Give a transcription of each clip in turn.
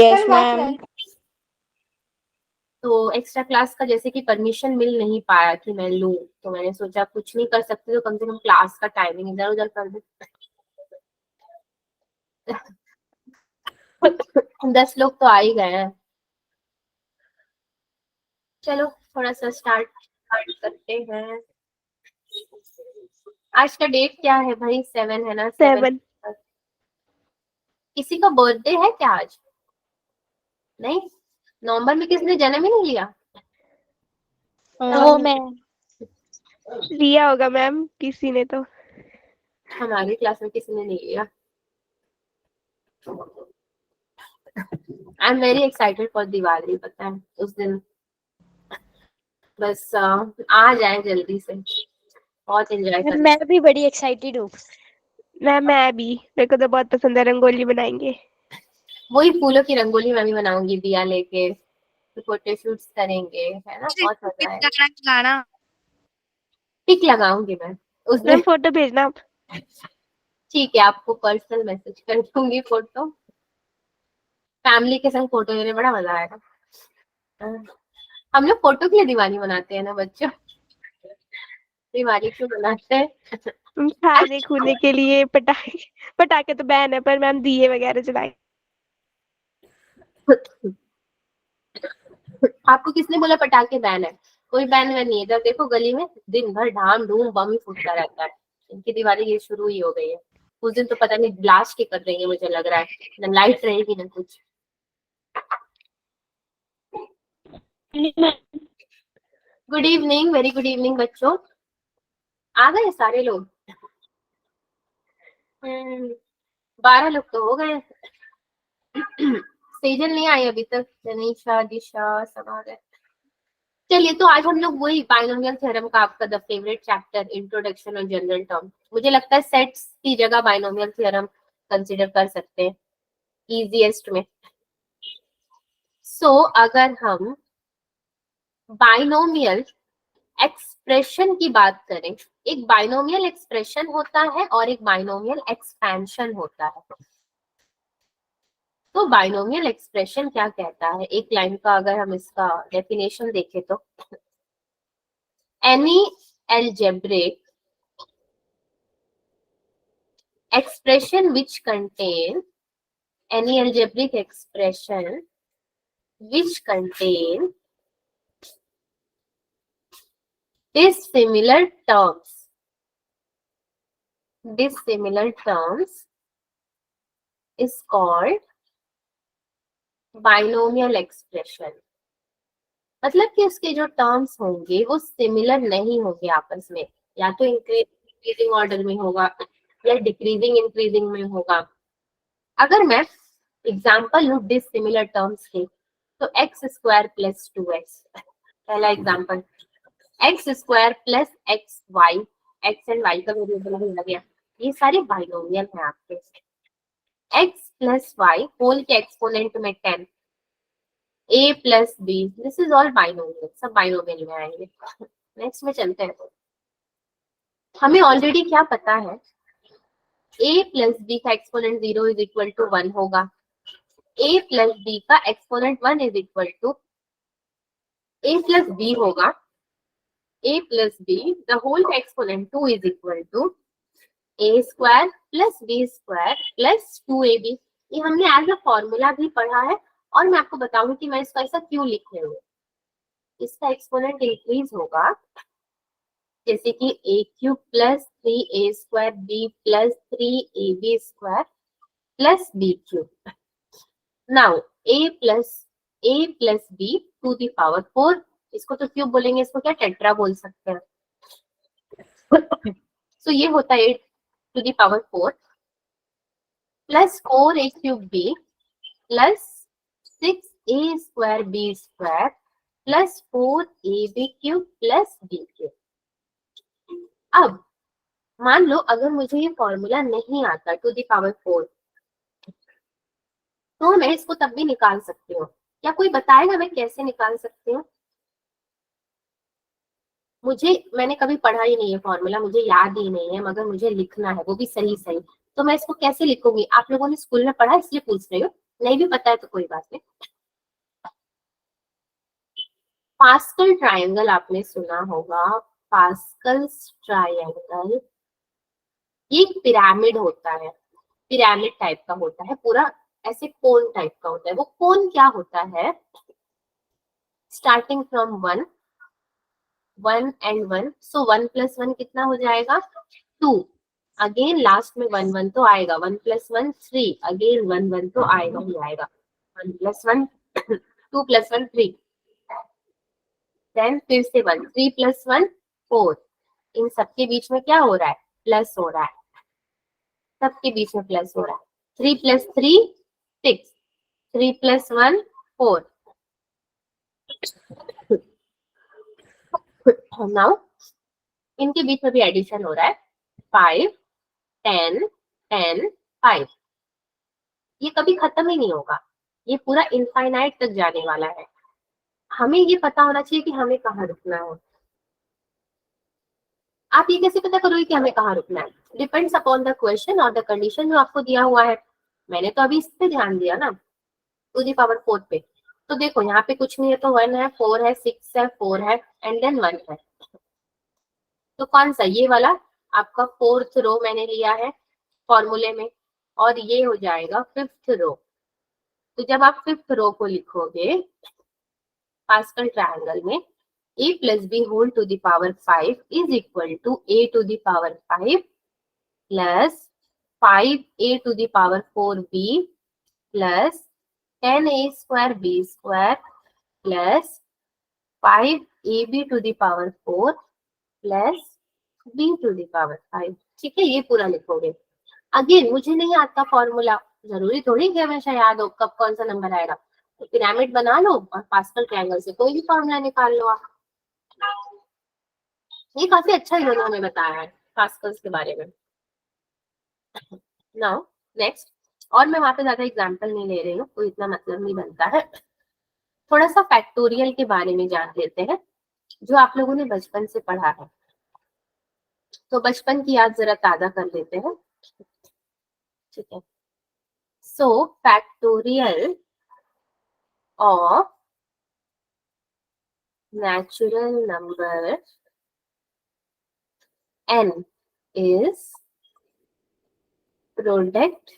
Yes ma'am. तो extra class का जैसे कि परमिशन मिल नहीं पाया कि मैं लूं, तो मैंने सोचा कुछ नहीं कर सकती तो कम से कम क्लास का टाइमिंग इधर उधर कर दे। 10 लोग तो आ ही गए हैं। चलो थोड़ा सा स्टार्ट करते हैं। आज का डेट क्या है भाई? 7 है ना? 7। किसी का बर्थडे है क्या आज? नहीं, नवंबर में किसने जन्म ही नहीं लिया? वो मैं लिया होगा मैम किसी ने तो। हमारी क्लास में किसी ने नहीं लिया। I am very excited for Diwali. पता है उस दिन बस आ जाए जल्दी से, बहुत एंजॉय कर। मैं भी बड़ी एक्साइटेड हूँ। मैं भी, मेरे को तो बहुत पसंद है, रंगोली बनाएंगे। वही फूलों की रंगोली मैं भी बनाऊंगी दिया लेके, फोटो शूट्स करेंगे, है ना? बहुत मजा आएगा। गाना टिक लगाऊंगी मैं उस मैम दिन। फोटो भेजना आप। ठीक है, आपको पर्सनल मैसेज कर दूंगी फोटो। फैमिली के संग फोटो लेने बड़ा मजा आएगा। हम लोग फोटो के लिए दिवाली मनाते हैं ना बच्चों, दिवाली क्यों मनाते हैं? खाने खूने के लिए पटाखे, पटाखे तो बैन है पर मैम दिए वगैरह जलाए। आपको किसने बोला पटाखे बैन है? कोई बैन वैन नहीं है। जब देखो गली में दिन भर ढाम ढूम बम ही फूटता रहता है। इनकी दिवाली ये शुरू ही हो गई है। उस दिन तो पता नहीं ब्लास्ट ही कर देंगे, मुझे लग रहा है। ना लाइट रहेगी ना कुछ। Good evening, very good evening बच्चों। आ गए सारे लोग? 12 लोग तो हो गए। सेजल नहीं आई अभी तक। जनीशा, दिशा सब आ गए। चलिए, तो आज हम लोग वही बाइनोमियल थ्योरम का आपका द फेवरेट चैप्टर इंट्रोडक्शन और जनरल टर्म, मुझे लगता है सेट्स की जगह बाइनोमियल थ्योरम कंसीडर कर सकते हैं इजीएस्ट में। सो अगर हम बाइनोमियल एक्सप्रेशन की बात करें, एक बाइनोमियल एक्सप्रेशन होता है और एक बाइनोमियल एक्सपेंशन होता है। तो बाइनोमियल एक्सप्रेशन क्या कहता है? एक लाइन का अगर हम इसका डेफिनेशन देखें तो any algebraic expression which contain any algebraic expression which contain dissimilar terms is called binomial expression। मतलब कि उसके जो टर्म्स होंगे वो सिमिलर नहीं होंगे आपस में, या तो इंक्रीजिंग ऑर्डर में होगा या डिक्रीजिंग इंक्रीजिंग में होगा। अगर मैं एग्जाम्पल लूं डिसिमिलर टर्म्स के, तो एक्स स्क्वायर प्लस 2x, पहला example. X square plus x y, x and y का वेरिएबल भी लग गया। ये सारे बाइनोमियल हैं आपके। एक्स प्लस वाई होल के एक्सपोनेंट में 10, a plus b, this is all binomial, सब बाइनोमियल में आएंगे। नेक्स्ट में चलते हैं। हमें ऑलरेडी क्या पता है, ए प्लस बी का एक्सपोनेंट 0 इज इक्वल टू 1 होगा। ए प्लस बी का exponent 1 is equal to a plus b होगा। A plus b the whole का exponent 2 is equal to a square plus b square plus 2ab। ये हमने as a formula भी पढ़ा है, और मैं आपको बताऊंगी कि मैं इसको ऐसा क्यों लिख रही हूँ। इसका एक्सपोनेंट इंक्रीज होगा, जैसे कि a cube plus 3a square b plus 3ab square plus b cube. Now a plus b to the power 4, इसको तो क्यूब बोलेंगे, इसको क्या टेट्रा बोल सकते हैं। सो ये होता है 8 to the power 4 plus 4a cube b plus 6a square b square plus 4ab cube plus b cube. अब मान लो अगर मुझे ये फॉर्मूला नहीं आता टू द पावर 4, तो मैं इसको तब भी निकाल सकती हूँ। क्या कोई बताएगा मैं कैसे निकाल सकती हूँ? मैंने कभी पढ़ा ही नहीं है फॉर्मूला, मुझे याद ही नहीं है, मगर मुझे लिखना है वो भी सही सही। तो मैं इसको कैसे लिखूंगी? आप लोगों ने स्कूल में पढ़ा इसलिए पूछ रही हूँ। नहीं भी पता है तो कोई बात नहीं। पास्कल ट्रायंगल आपने सुना होगा, पास्कल ट्रायंगल, ये एक पिरामिड होता है, पिरामिड टाइप का होता है, पूरा ऐसे कोन टाइप का होता है। वो कोन क्या होता है, स्टार्टिंग फ्रॉम 1 एंड 1, सो 1 + 1 कितना हो जाएगा 2, अगेन लास्ट में 1 1 तो आएगा, 1 + 1 3, अगेन 1 1 तो आएगा ही आएगा, 1 + 1 2 + 1 3, देन फिर से 1, 3 + 1 4, इन सबके बीच में क्या हो रहा है, प्लस हो रहा है, सबके बीच में प्लस हो रहा है, 3 + 3 6, 3 + 1 4, नाउ इनके बीच में भी एडिशन हो रहा है, 5 10 10 5, ये कभी खत्म ही नहीं होगा, ये पूरा इनफाइनाइट तक जाने वाला है। हमें ये पता होना चाहिए कि हमें कहाँ रुकना है। आप ये कैसे पता करोगे कि हमें कहाँ रुकना है, डिपेंड्स अपॉन द क्वेश्चन और द कंडीशन जो आपको दिया हुआ है। मैंने तो अभी इस पे ध्यान दिया ना, टू दी पावर 4 पे, तो देखो यहाँ पे कुछ नहीं है, तो 1 है, 4 है, 6 है, 4 है, एंड देन 1 है, तो कौन सा, ये वाला आपका 4th रो मैंने लिया है फॉर्मूले में, और ये हो जाएगा 5th रो। तो जब आप 5th रो को लिखोगे पास्कल ट्रायंगल में, a + b whole to the power 5 is equal to a to the power 5 plus 5a to the power 4b plus 10a² b² plus 5ab to the power 4 plus b to the power 5। ठीक है, ये पूरा लिखोगे। Again मुझे नहीं आता formula, जरूरी थोड़ी कि हमेशा याद हो कब कौन सा नंबर आएगा, तो पिरामिड बना लो और पास्कल ट्रायंगल से कोई भी फॉर्मूला निकाल लो आप। ये काफी अच्छा इन्होंने हमें बताया है पास्कल्स के बारे में। नाउ नेक्स्ट, और मैं वहां पे ज्यादा एग्जांपल नहीं ले रही हूँ, कोई इतना मतलब नहीं बनता है। थोड़ा सा फैक्टोरियल के बारे में जान लेते हैं, जो आप लोगों ने बचपन से पढ़ा है, तो बचपन की याद जरा ताजा कर लेते हैं। ठीक है, so factorial of natural number n is product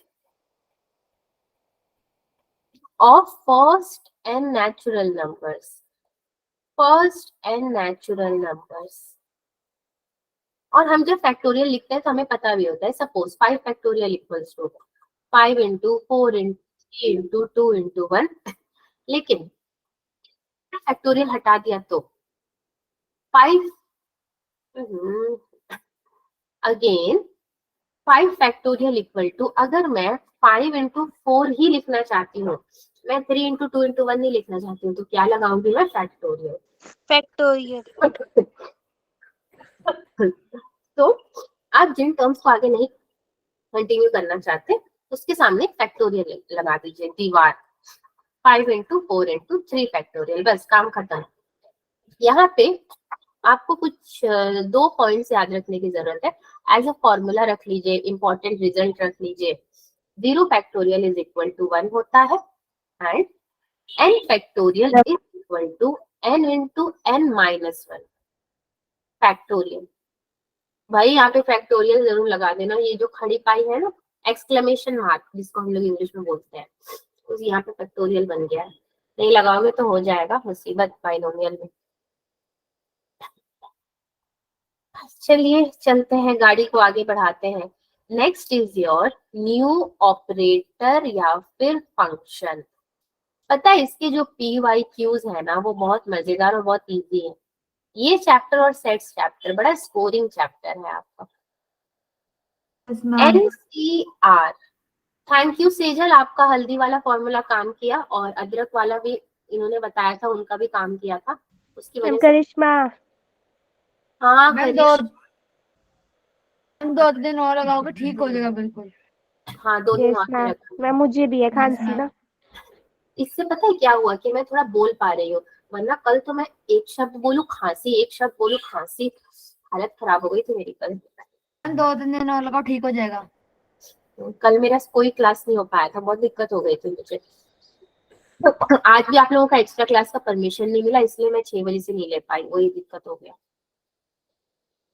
of first n natural numbers. First n natural numbers. और हम जब फैक्टोरियल लिखते हैं तो हमें पता भी होता है, suppose 5 factorial equals to 5 into 4 into 3 into 2 into 1, लेकिन फैक्टोरियल हटा दिया तो 5 अगेन 5 फैक्टोरियल इक्वल टू, अगर मैं 5 into 4 ही लिखना चाहती हूँ, मैं 3 into 2 into 1 नहीं लिखना चाहती हूँ, तो क्या लगाऊंगी मैं, फैक्टोरियल। फैक्टोरियल। तो आप जिन टर्म्स को आगे नहीं कंटिन्यू करना चाहते, उसके सामने फैक्टोरियल लगा दीजिए, दीवार 5 into 4 into 3 फैक्टोरियल, बस काम खत्म। यहाँ पे आपको कुछ 2 पॉइंट्स याद रखने की जरूरत है, एज अ फॉर्मूला रख लीजिए, इंपॉर्टेंट रिजल्ट रख लीजिए। 0 फैक्टोरियल इज इक्वल टू 1 होता है, and n factorial is equal to n into n minus 1 factorial. भाई यहाँ पे फैक्टोरियल जरूर लगा देना, ये जो खड़ी पाई है ना, एक्सक्लेमेशन मार्क जिसको हम लोग इंग्लिश में बोलते हैं, तो यहाँ पे फैक्टोरियल बन गया है, नहीं लगाओगे तो हो जाएगा मुसीबत बाइनोमियल में। चलिए चलते हैं, गाड़ी को आगे बढ़ाते हैं। Next is your new operator या फिर फंक्शन। पता है इसके जो PYQs है ना, वो बहुत मजेदार और बहुत इजी है। ये चैप्टर और सेट्स चैप्टर बड़ा स्कोरिंग चैप्टर है आपका। NCR, थैंक यू सेजल, आपका हल्दी वाला फॉर्मूला काम किया, और अदरक वाला भी इन्होंने बताया था, उनका भी काम किया था, उसकी वजह से। करिश्मा, हाँ मैम दो दिन और लगाओगे ठीक हो जाएगा बिल्कुल। हाँ, 2 दिन और मैम, रखा। मैम मुझे भी है खांसी ना। इससे पता है क्या हुआ कि मैं थोड़ा बोल पा रही हूँ, वरना कल तो मैं एक शब्द बोलूं खांसी, एक शब्द बोलूं खांसी, हालत खराब हो गई थी मेरी कल। 2 दिन और लगाओ ठीक हो जाएगा। कल मेरा कोई क्लास नहीं हो पाया था, बहुत दिक्कत हो गई थी मुझे। तो आज भी आप लोगों का एक्स्ट्रा क्लास का परमिशन नहीं मिला, इसलिए मैं 6 बजे से नहीं ले पाई, वही दिक्कत हो गया।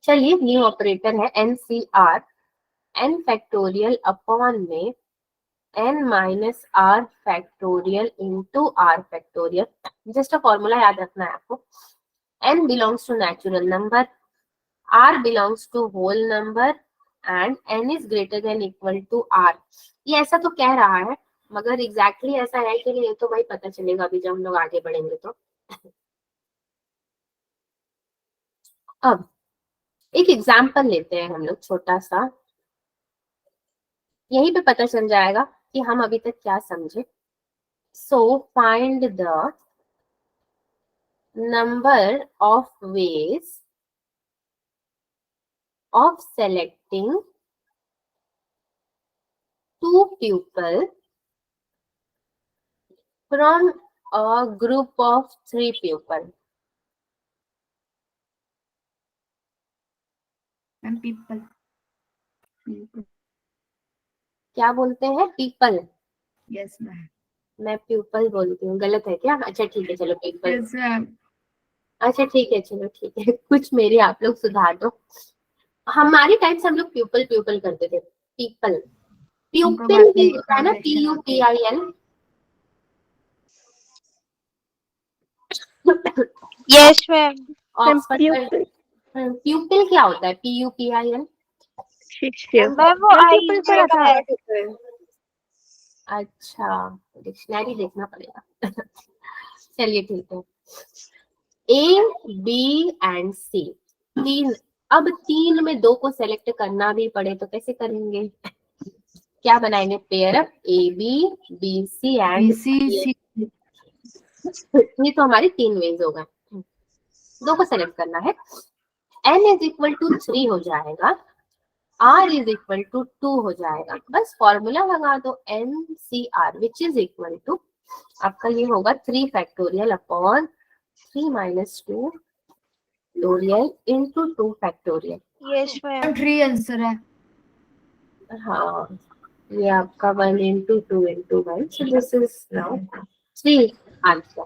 चलिए, न्यू ऑपरेटर है NCR, n फैक्टोरियल अपॉन में n minus r factorial into r factorial. Just a formula याद रखना है आपको। n belongs to natural number, r belongs to whole number and n is greater than equal to r। ये ऐसा तो कह रहा है, मगर एग्जैक्टली ऐसा है कि नहीं ये तो भाई पता चलेगा अभी जब हम लोग आगे बढ़ेंगे तो। अब एक एग्जाम्पल लेते हैं हम लोग छोटा सा, यहीं पे पता चल जाएगा कि हम अभी तक क्या समझे। So find the number of ways of selecting two pupils from a group of 3 pupils. Ma'am people. क्या बोलते हैं? पीपल। Yes ma'am. मैं प्यूपल बोलती हूँ, गलत है क्या? अच्छा ठीक है, चलो पीपल। Yes ma'am. अच्छा ठीक है, चलो ठीक है। कुछ मेरे आप लोग सुधार दो। हमारे टाइम से हम लोग प्यूपल प्यूपल करते थे, पीपल। उनको प्यूपिल बात भी नहीं, होता है ना, ट्रांसलेक्शन होती है। PUPIL। Yes ma'am. ऑक्सफोर्ड का प्यूपिल। प्यूपिल क्या होता है? PUPIL। शिष्य। मैम वो मैम आई प्यूपिल पढ़ा था। अच्छा, डिक्शनरी देखना पड़ेगा। चलिए ठीक है। A, B एंड C, तीन। अब तीन में दो को सेलेक्ट करना भी पड़े तो कैसे करेंगे? क्या बनाएंगे? Pair up AB, BC and BC ये तो हमारे 3 वेज हो गए। दो को सेलेक्ट करना है। N इज इक्वल टू 3 हो जाएगा, R इज इक्वल टू 2 हो जाएगा। बस फॉर्मूला लगा दो, NCR which is equal to आपका ये होगा 3 factorial upon 3 minus 2 factorial into 2 factorial. Yes ma'am. 3 answer है। हाँ, ये आपका 1 into 2 into 1, so this is now 3 answer.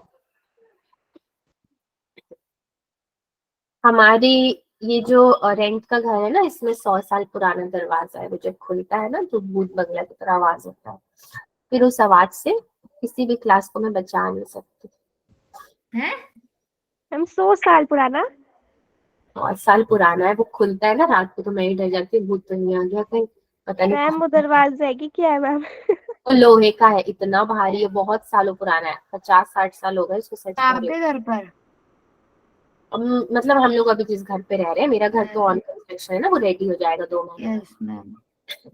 हमारी ये जो रेंट का घर है ना, इसमें 100 साल पुराना दरवाजा है, वो जब खुलता है ना तो भूत बंगला की तरह आवाज होता है। फिर उस आवाज से किसी भी क्लास को मैं बचा नहीं सकती। हैं? हम 100 साल पुराना। 100 साल पुराना है, वो खुलता है ना रात को तो मैं ही डर जाती हूँ, भूत तो नहीं आ गया कहीं, पता नहीं मैम वो कौन। दरवाजा है कि क्या है मैम? वो लोहे का है, इतना भारी है, बहुत सालों पुराना है, 50-60 साल हो गए इसको सच में। आपके घर पर? मतलब हम लोग अभी जिस घर पे रह रहे हैं, मेरा घर तो ऑन कंस्ट्रक्शन है ना, वो रेडी हो जाएगा 2 महीने में। Yes ma'am.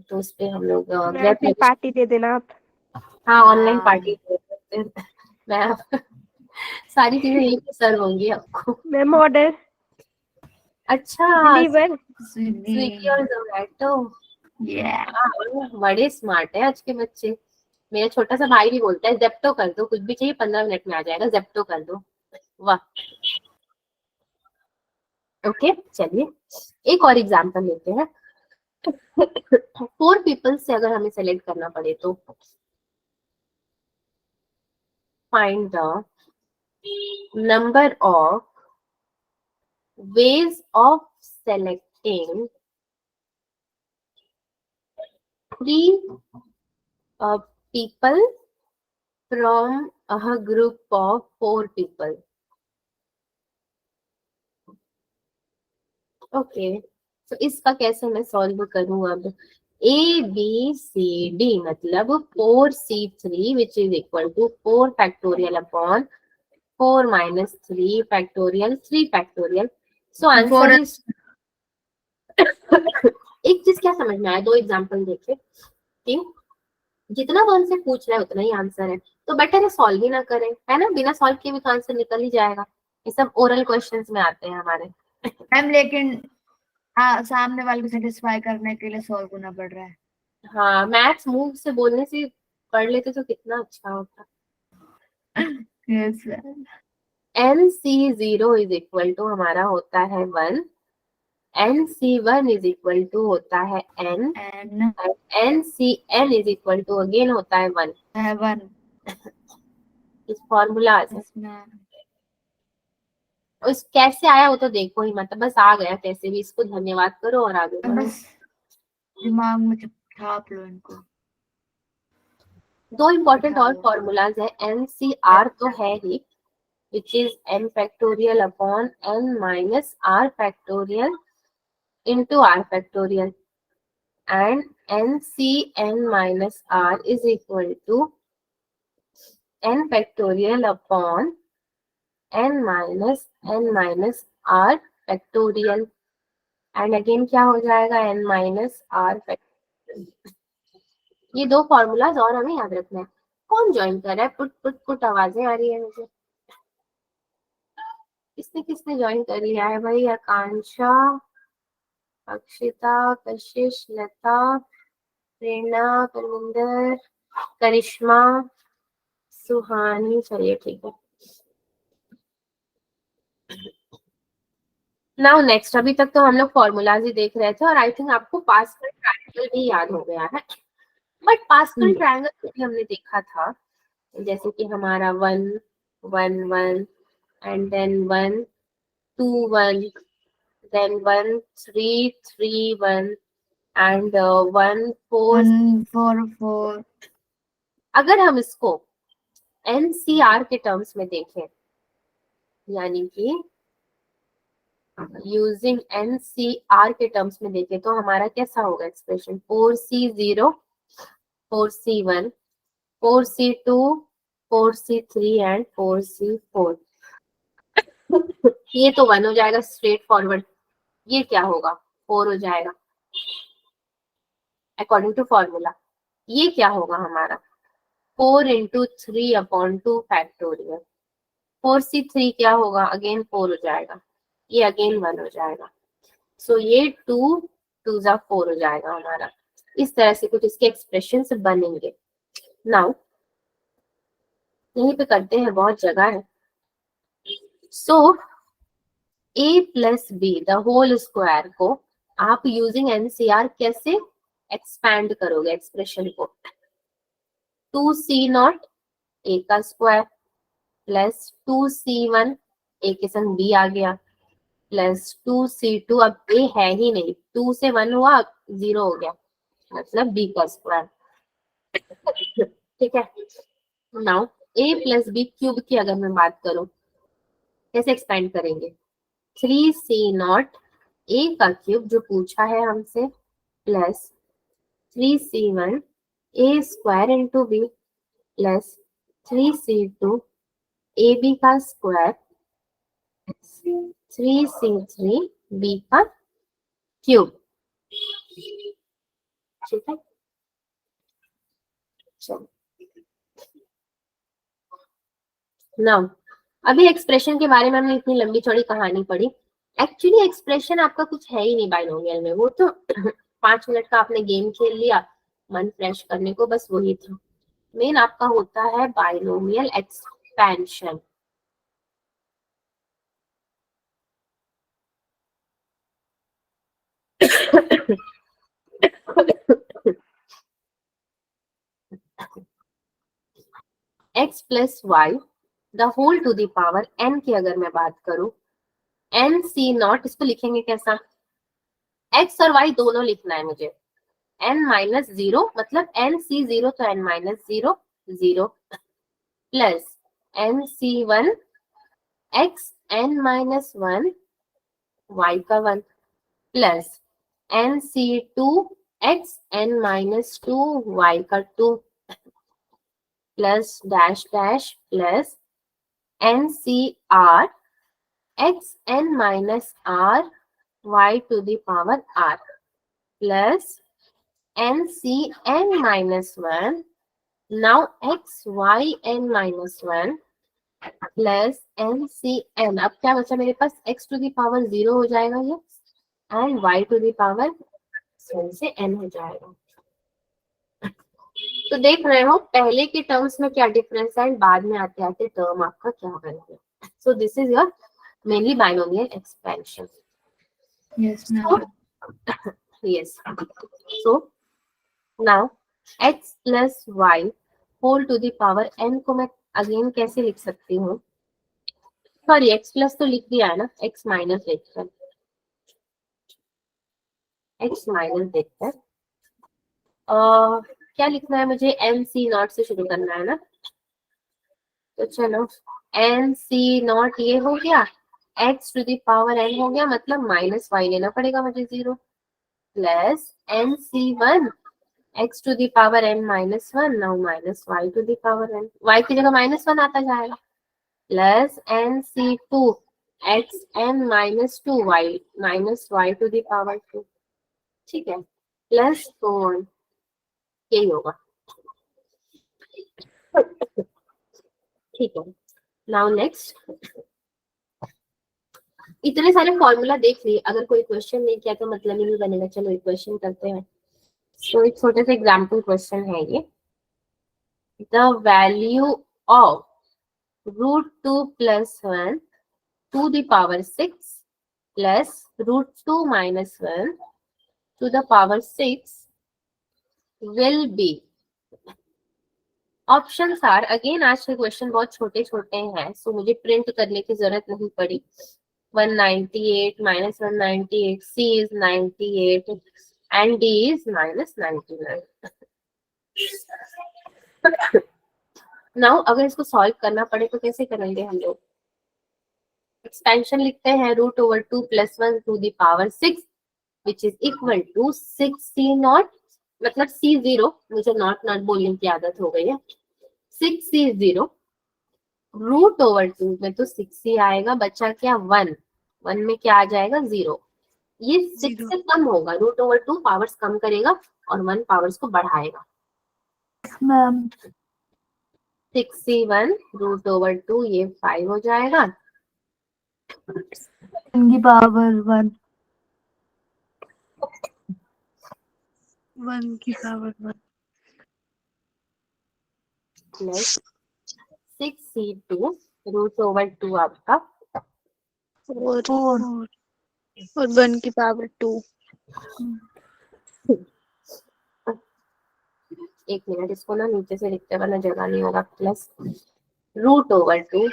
तो उस पे हम लोग मैम फिर पार्टी दे देना आप। हाँ, ऑनलाइन पार्टी दे सकते हैं। मैं सारी चीजें यहीं पे सर्व होंगी आपको। मैम ऑर्डर अच्छा, डिलीवर। स्विगी और जोमेटो। Yeah. बड़े स्मार्ट है आज के बच्चे। मेरा छोटा सा भाई भी बोलता है जेप्टो कर दो, कुछ भी चाहिए 15 मिनट में आ जाएगा, जेप्टो कर दो। वाह। ओके, चलिए एक और एग्जांपल लेते हैं। 4 पीपल से अगर हमें सेलेक्ट करना पड़े तो find the number of ways of selecting 3 people from a group of 4 people. Okay, तो इसका कैसे मैं सॉल्व करूं? अब ABCD मतलब 4C3 which is equal to 4 factorial upon 4 minus 3 factorial 3 factorial. So answer is एक चीज क्या समझ में आया, 2 एग्जांपल देखे कि जितना वो हमसे पूछ रहा है उतना ही आंसर है, तो बेटर है सॉल्व ही ना करें, है ना? बिना सॉल्व किए भी तो आंसर निकल ही जाएगा। ये सब ओरल क्वेश्चंस में आते हैं हमारे। मैम लेकिन सामने वाले को सेटिस्फाई करने के लिए सॉल्व करना पड़ रहा है। हाँ, मैथ्स मुंह से बोलने से पढ़ लेते तो कितना अच्छा होता। Yes NC0 is equal to हमारा होता है 1, NC1 इज इक्वल टू होता है n, n NCn is equal to again होता है 1. 7 इस फॉर्मूला इसमें उस कैसे आया वो तो देखो ही, मतलब बस आ गया कैसे भी, इसको धन्यवाद करो और आगे बढ़ो. बस दिमाग में छाप लो इनको. दो इम्पोर्टेंट और बिठाओ. फॉर्मूलाज है. NCR तो है ही, which is n factorial upon n minus r factorial into r factorial, and NCn minus r is equal to n factorial upon n minus r factorial, and again क्या हो जाएगा n minus r factorial. ये दो formulas और हमें याद रखना है. कौन ज्वाइन कर रहा है? पुट पुट पुट आवाजें आ रही है मुझे. किसने किसने ज्वाइन कर लिया है भाई? आकांक्षा, अक्षिता, कशिश, लता, प्रेरणा, परमिंदर, करिश्मा, सुहानी. चलिए ठीक है. नाउ नेक्स्ट, अभी तक तो हम लोग फॉर्मूलाज ही देख रहे थे और आई थिंक आपको पास्कल ट्रायंगल भी याद हो गया है. बट पास्कल ट्रायंगल भी हमने देखा था, जैसे कि हमारा 1 1 1 एंड देन 1 2 1 then 1 3 3 1 and 1 4. 1 4 4. अगर हम इसको NCR के टर्म्स में देखें, यानी कि यूजिंग NCR के टर्म्स में देखें, तो हमारा कैसा होगा expression? 4C0 4C1 4C2 4C3 and 4C4. ये तो 1 हो जाएगा स्ट्रेट फॉरवर्ड. ये क्या होगा? 4 हो जाएगा अकॉर्डिंग टू फॉर्मूला. ये क्या होगा हमारा? 4 into 3 upon 2 फैक्टोरियल. 4C3 क्या होगा? अगेन 4 हो जाएगा. ये अगेन 1 हो जाएगा. सो ये 2 2 जा 4 हो जाएगा हमारा. इस तरह से कुछ इसके एक्सप्रेशन बनेंगे. नाउ यहीं पे करते हैं, बहुत जगह है. So a plus b the whole square को आप यूजिंग NCR कैसे एक्सपैंड करोगे एक्सप्रेशन को? 2C0 a का स्क्वायर प्लस 2C1 a के संग b आ गया प्लस 2C2. अब a है ही नहीं, 2 से 1 हुआ 0 हो गया, मतलब b का स्क्वायर. ठीक है. Now a plus b cube की अगर मैं बात करूं, कैसे एक्सपेंड करेंगे? 3C0 a का क्यूब जो पूछा है हमसे plus 3C1 a square into b plus 3C2 a b का स्क्वायर 3C3 बी का क्यूब. ठीक है. चलो नाउ अभी एक्सप्रेशन के बारे में हमने इतनी लंबी चौड़ी कहानी पढ़ी. एक्चुअली एक्सप्रेशन आपका कुछ है ही नहीं बाइनोमियल में. वो तो 5 मिनट का आपने गेम खेल लिया मन फ्रेश करने को, बस वही था. मेन आपका होता है binomial expansion. x plus y the whole to the power n की अगर मैं बात करूं, NC0 इसको लिखेंगे कैसा? x और y दोनों लिखना है मुझे. n माइनस 0 मतलब NC0 तो n minus 0 0 plus NC1 x n minus 1 y का 1 plus NC2 x n minus 2 y का 2 plus dash dash plus NCR x n minus r y to the power r plus NCn minus 1 now x y n minus 1 plus NCn. अब क्या बचा मेरे पास? x to the power 0 हो जाएगा ये and y to the power 1 से n हो जाएगा. तो देख रहे हो पहले के टर्म्स में क्या डिफरेंस है, बाद में आते आते टर्म आपका क्या बनेगा. So this is your mainly binomial expansion. Yes, ma'am. Yes. So now x plus y whole to the power n को मैं अगेन कैसे लिख सकती हूँ? सॉरी, x प्लस तो लिख दिया है ना, x माइनस लिखकर, x माइनस देखकर क्या लिखना है मुझे? एन सी नॉट से शुरू करना है ना, तो चलो एन सी नॉट ये हो गया, x to the power n हो गया, मतलब माइनस y लेना पड़ेगा मुझे 0, plus n C one x to the power n minus 1, now minus y to the power n, y की जगह माइनस 1 आता जाएगा, plus n C two x n minus 2 y minus y to the power 2, ठीक है, plus तो यही होगा, ठीक है। नाउ नेक्स्ट, इतने सारे फॉर्मूला देख लिए, अगर कोई क्वेश्चन नहीं किया तो मतलब ही नहीं बनेगा। चलो एक क्वेश्चन करते हैं। तो एक छोटे से एग्जाम्पल क्वेश्चन है ये, the value of √2 + 1 to the power 6 plus √2 - 1 to the power 6 will be, options are, again आज के क्वेश्चन बहुत छोटे छोटे हैं, सो मुझे प्रिंट करने की जरूरत नहीं पड़ी। 198 - 198, c is 98 and D is -99। Now अगर इसको सॉल्व करना पड़े तो कैसे करेंगे हम लोग? एक्सपेंशन लिखते हैं, √2 + 1 to the power 6 which is equal to 6c0, मतलब c0, मुझे नॉट बोलने की आदत हो गई है, 6c0 √2 में तो 6 ही आएगा, बचा क्या 1, 1 में क्या आ जाएगा 0, ये 6 से कम होगा, √2 पावर्स कम करेगा और 1 पावर्स को बढ़ाएगा। मैम 6c1 √2 ये 5 हो जाएगा, की पावर 1 की पावर 1 प्लस 6c2 √2 आपका 4 और 1 की पावर 2। एक मिनट, इसको ना नीचे से लिखते वरना जगह नहीं होगा, प्लस √2,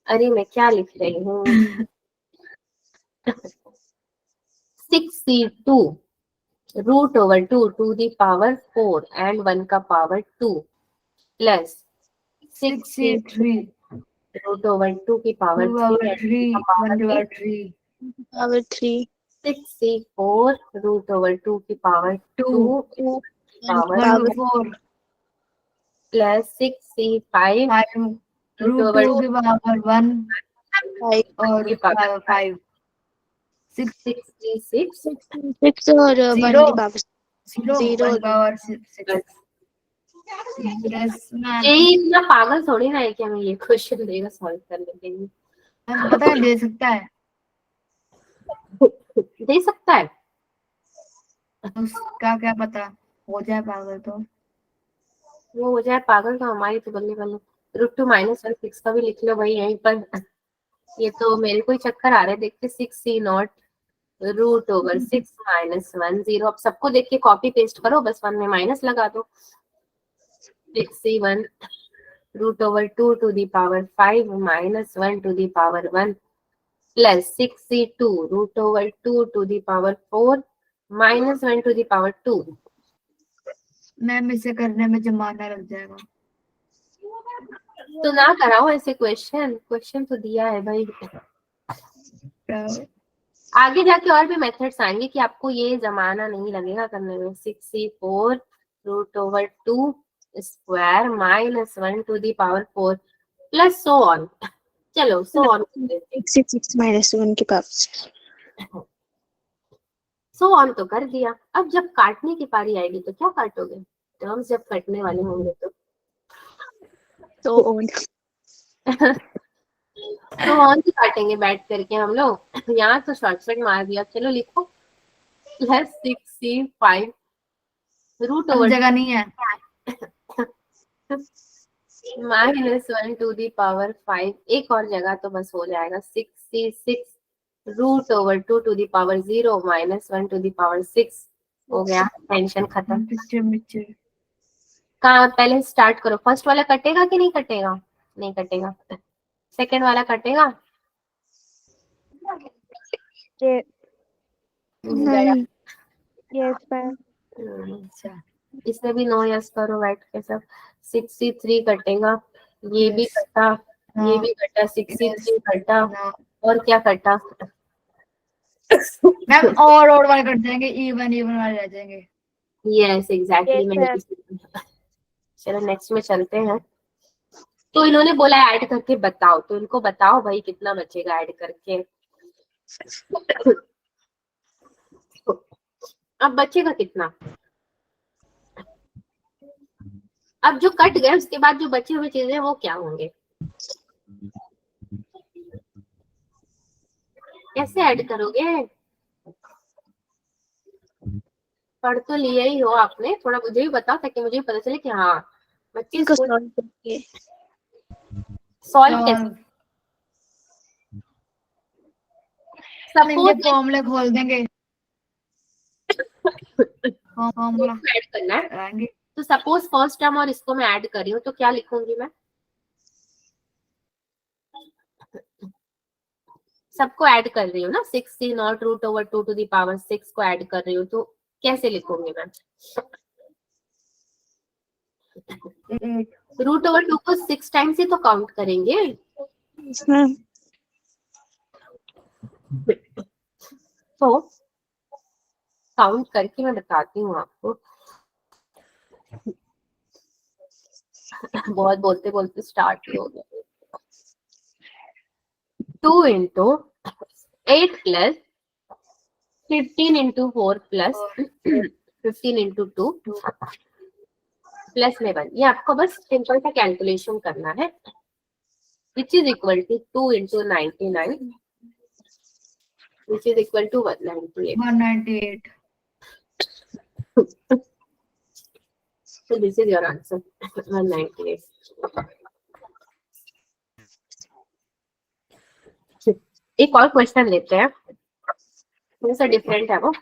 अरे मैं क्या लिख रही हूँ, 6c2 √2 to the power 4 and 1 का पावर 2 प्लस 6c3 √2 की पावर 3 पावर 3 पावर 3 6c4 √2 की पावर 2 पावर 4 प्लस 6c5 √2 की पावर 1 और 5 6c6 और 1 की पावर 0 पावर 6 यस मैम। ये इतना पागल थोड़ी ना है कि हमें ये क्वेश्चन देगा सॉल्व करने के लिए, पता है दे सकता है, दे सकता है, उसका क्या पता हो जाए पागल तो। वो हो जाए पागल तो हमारी तो बल्ले बल्ले। √2 - 1 6 का भी लिख लो भाई यहीं पर, ये तो मेरे को ही चक्कर आ रहे, देखते 6c0 √6 - 1 0, अब सबको देख के कॉपी पेस्ट करो, बस 1 में माइनस लगा दो, 6c1 √2 to the power 5 - 1 to the power 1 plus 6c2 √2 to the power 4 - 1 to the power 2। Ma'am इसे करने में जमाना लग जाएगा, तो ना कराओ ऐसे क्वेश्चन तो दिया है भाई, आगे जाके और भी मेथड्स आएंगे कि आपको ये जमाना नहीं लगेगा करने में। 6c4 √2 square -1 to the power 4 plus so on, चलो सो ऑन 6 - 1 की पावर, सो ऑन तो कर दिया। अब जब काटने की पारी आएगी तो क्या काटोगे? टर्म्स जब कटने वाले होंगे तो ऑन तो ऑन ही काटेंगे बैठ करके हम लोग। यहाँ तो शॉर्टकट मार दिया, चलो लिखो प्लस 6c5 √2 जगह नहीं है, -1 to the power 5, एक और जगह तो बस हो जाएगा 6c6 √2 - 1/6 हो गया, टेंशन खत्म। पिक्चर कहाँ पहले स्टार्ट करो, फर्स्ट वाला कटेगा कि नहीं कटेगा? नहीं कटेगा। सेकंड वाला कटेगा? ये गया। नहीं, यस मैम। अच्छा इसमें भी नो यस करो बैठ के सब। 63 कटेगा, ये भी Yes. कटा, ये No. भी कटा, 63 कटा, No. और क्या कटा? मैम और वाले कट जाएंगे, इवन वाले रह जाएंगे। यस एग्जैक्टली, Yes, मैंने ma'am. भी। चलो नेक्स्ट में चलते हैं। तो इन्होंने बोला ऐड करके बताओ, तो इनको बताओ भाई कितना बचेगा ऐड करके। अब बचेगा कितना? अब जो कट गए उसके बाद जो बचे हुए चीजें वो क्या होंगे? कैसे ऐड करोगे? पढ़ तो लिया ही हो आपने, थोड़ा मुझे भी बताओ ताकि मुझे भी पता चले कि हाँ बच्चे इनको solve करिए। सॉल्व कैसे। इनके सपोज फॉर्मूले खोल देंगे, फॉर्मूला ऐड करना है, कराएंगे। तो सपोज फर्स्ट टर्म और इसको मैं ऐड कर रही हूँ, तो क्या लिखूंगी मैं? सबको ऐड कर रही हूँ ना, 60 नॉट √2 को ऐड कर रही हूँ, तो कैसे लिखूंगी मैं? √2 को 6 टाइम्स ही तो काउंट करेंगे। Yes, ma'am. तो काउंट करके मैं बताती हूँ आपको। बहुत बोलते बोलते स्टार्ट ही हो गया। 2 × 8 + 15 × 4 + 15 × 2 प्लस में 1। ये आपको बस सिंपल सा कैलकुलेशन करना है, which is equal to 2 × 99, which is equal to 198. 198. So this is your answer, 198. एक और क्वेश्चन लेते हैं, थोड़ा सा डिफरेंट है वो।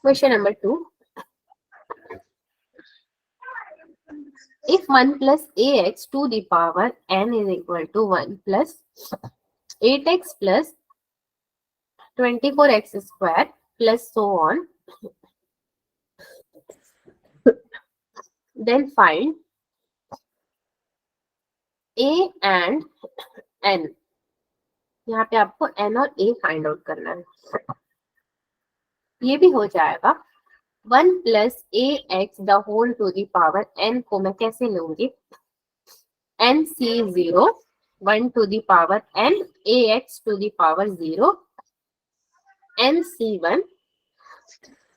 Question number 2, if 1 + ax to the power n is equal to 1 + 8x + 24x square plus so on, then find a and n। यहाँ पे आपको n और a फाइंड आउट करना है। ये भी हो जाएगा। 1 + ax the whole to the power n को मैं कैसे लूंगी? nc0 1 to the power n, ax to the power 0, nc1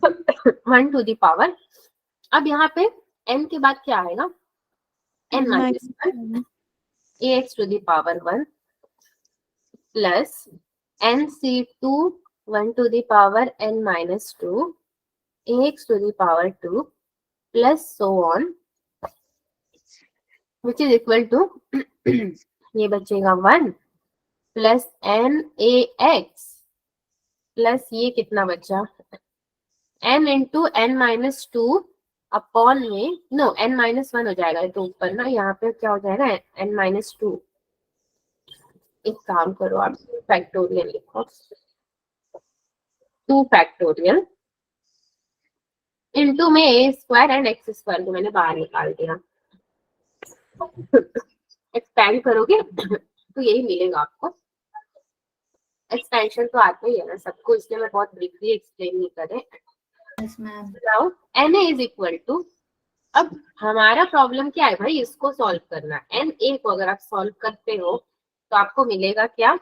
1 to the power। अब यहाँ पे n के बाद क्या आएगा? n - 1, ax to the power 1 plus nc2 1 to the power n - 2, ax to the power 2 plus so on, which is equal to ये बचेगा 1 plus nax plus ये कितना बचा? n into n - 2 अपॉन में नो n - 1 हो जाएगा, तो ऊपर ना यहाँ पे क्या हो जाएगा? n - 2। एक काम करो आप, फैक्टोरियल लिखो, 2 फैक्टोरियल इनटू में a² एंड x² को मैंने बाहर निकाल दिया। एक्सपेंड करोगे तो यही मिलेगा आपको। एक्सपेंशन तो आता ही है ना सबको, इसलिए मैं बहुत ब्रीफली एक्सप्लेन नहीं करे। Yes, ma'am. Now na is equal to, अब हमारा प्रॉब्लम क्या है भाई? इसको सॉल्व करना। na को अगर आप सॉल्व करते हो तो आपको मिलेगा क्या?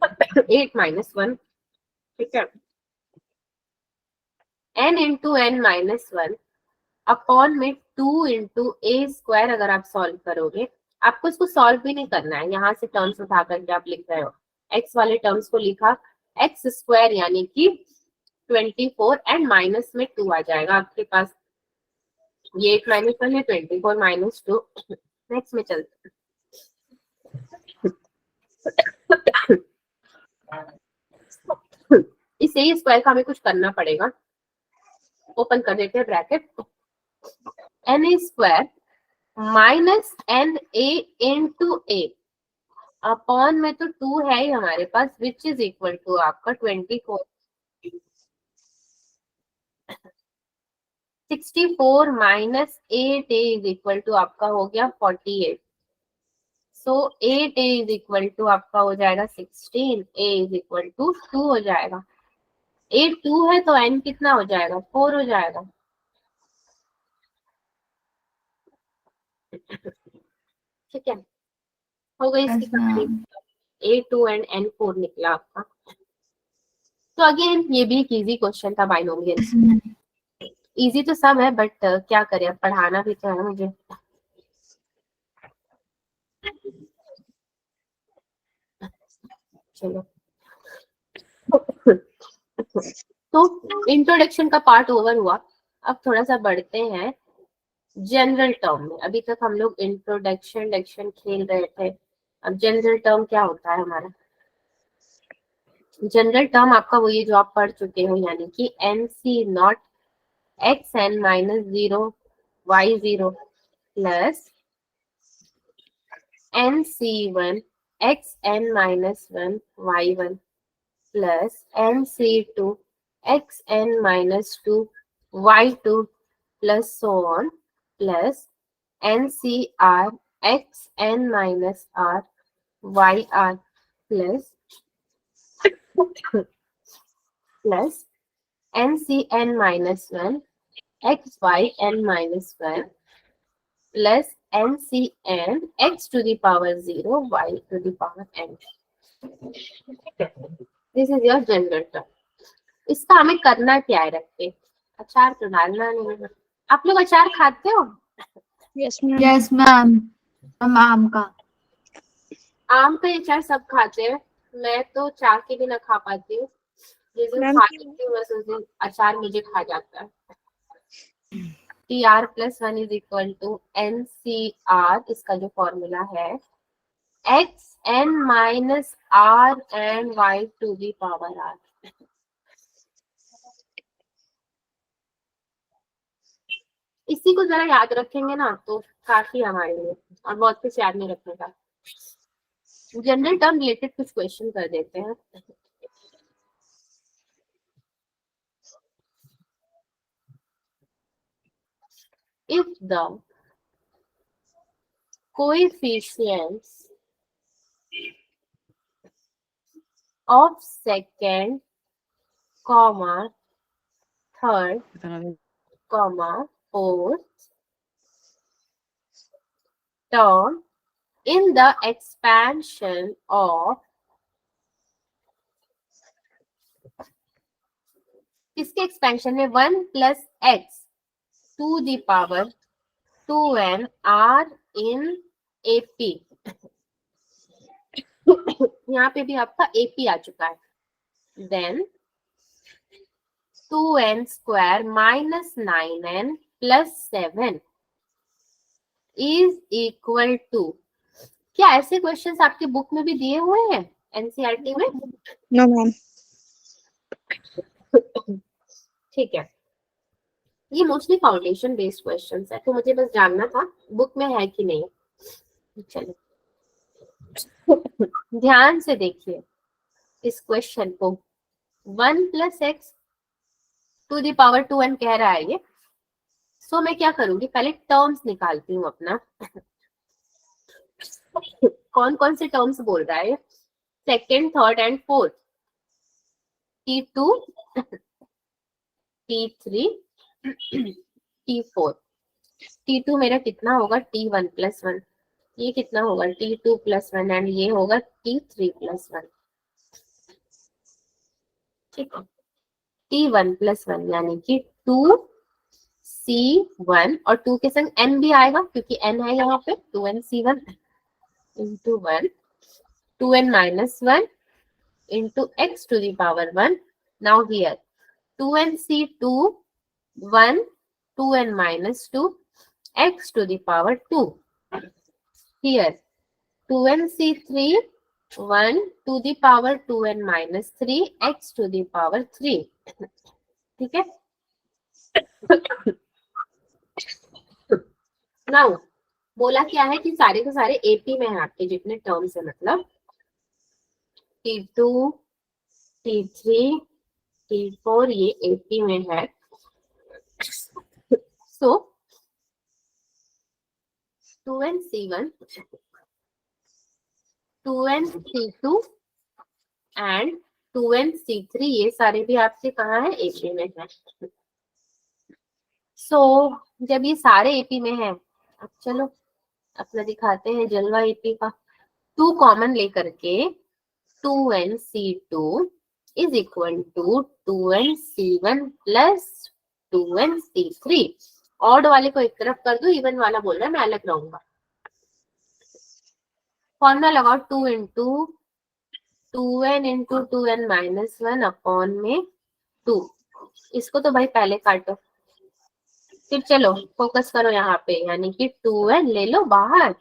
8 - 1, ठीक है। n into n - 1 अपॉन में 2 into a² अगर आप सॉल्व करोगे, आपको इसको सॉल्व भी नहीं करना है, यहाँ से टर्म्स उठा करके आप लिख रहे हो। x वाले टर्म्स को लिखा, x² यानी कि 24 एंड माइनस में 2 आ जाएगा आपके पास। ये 8 माइनस 1 है 24 माइनस 2। नेक्स्ट में चलते इससे ही स्क्वायर का हमें कुछ करना पड़ेगा। ओपन कर देते हैं bracket, n square minus n a into a upon में तो 2 है ही हमारे पास, विच इज इक्वल टू आपका 24। 64 माइनस 8 इज इक्वल टू आपका हो गया 48। सो 8 इज इक्वल टू आपका हो जाएगा 16, ए इज इक्वल टू 2 हो जाएगा। 8 2 है तो n कितना हो जाएगा 4 हो जाएगा। ठीक है, हो गई इसकी Yes, ma'am. A2 and N4 निकला आपका। तो अगेन ये भी एक इजी क्वेश्चन था बाइनोमियल। Yes, ma'am. इजी तो सब है बट क्या करें, अब पढ़ाना भी तो है मुझे। चलो तो इंट्रोडक्शन का पार्ट ओवर हुआ। अब थोड़ा सा बढ़ते हैं जनरल टर्म में। अभी तक हम लोग इंट्रोडक्शन खेल रहे थे, अब जनरल टर्म क्या होता है हमारा। जनरल टर्म आपका वही जो आप पढ़ चुके हो, यानी कि n C not x n minus 0 y 0 plus n C 1 x n minus 1 y 1 plus n C 2 x n minus 2 y 2 plus so on plus n C r x n minus r y r plus plus n C n minus 1 x y n minus 1 plus n C n x to the power 0 y to the power n। This is your general term. इसका हमें करना क्या है, रख के अचार तो डालना नहीं है। आप लोग अचार खाते हो? Yes ma'am. Yes, ma'am. हम आम का। आम का अचार सब खाते हैं, मैं तो चार के भी ना खा पाती हूँ। जिस दिन मैम खा लेती हूँ बस उस दिन अचार मुझे खा जाता है। T r plus 1 is equal to n C r, इसका जो फॉर्मूला है x n minus r and y to the power r. इसी को जरा याद रखेंगे ना तो काफी हमारे लिए, और बहुत कुछ याद नहीं रखने का। जनरल टर्म रिलेटेड कुछ क्वेश्चन कर देते हैं। If the coefficients of second, comma, third, comma, fourth term in the expansion of किसके एक्सपेंशन में 1 plus x to the power 2n are in AP. यहाँ पे भी आपका एपी आ चुका है। Then 2n square minus 9n plus 7 is equal to, क्या ऐसे क्वेश्चंस आपके बुक में भी दिए हुए हैं एनसीईआरटी में? No ma'am. ठीक है, ये मोस्टली फाउंडेशन बेस्ड क्वेश्चंस है, तो मुझे बस जानना था बुक में है कि नहीं। चलो ध्यान से देखिए इस क्वेश्चन को। 1 plus x to the power 2n कह रहा है ये। सो मैं क्या करूंगी, पहले टर्म्स निकालती हूँ अपना। कौन कौन से टर्म्स बोल रहा है, second, third and fourth. T2, T3, T4। T2 मेरा कितना होगा T1 प्लस 1, ये कितना होगा T2 प्लस 1 एंड ये होगा T3 प्लस 1। ठीक है, T1 प्लस 1 यानी कि 2C1 और 2 के संग n भी आएगा क्योंकि n है यहाँ पे 2nC1 into 1 2n minus 1 into x to the power 1। Now here 2nC2 1 2n minus 2 x to the power 2. Here 2nc3 1 to the power 2n minus 3 x to the power 3. ठीक है. Now बोला क्या है कि सारे के सारे एपी में है आपके जितने टर्म्स है, मतलब T2 T3 T4 ये एपी में है. सो 2nc1 2nc2 एंड 2nc3 ये सारे भी आपके कहाँ है, एपी में है. सो जब ये सारे एपी में है, अब चलो अपना दिखाते हैं जलवा एपी का. 2 कॉमन लेकर के 2nc2 is equal to 2nc1 plus 2nc3. Odd वाले को एक तरफ कर दो, इवन वाला बोल रहा है मैं अलग रहूंगा. फॉर्मूला लगाओ 2 इंटू 2n इंटू 2n माइनस 1 अपॉन में 2. इसको तो भाई पहले काटो, फिर चलो फोकस करो यहाँ पे, यानी कि 2n ले लो बाहर.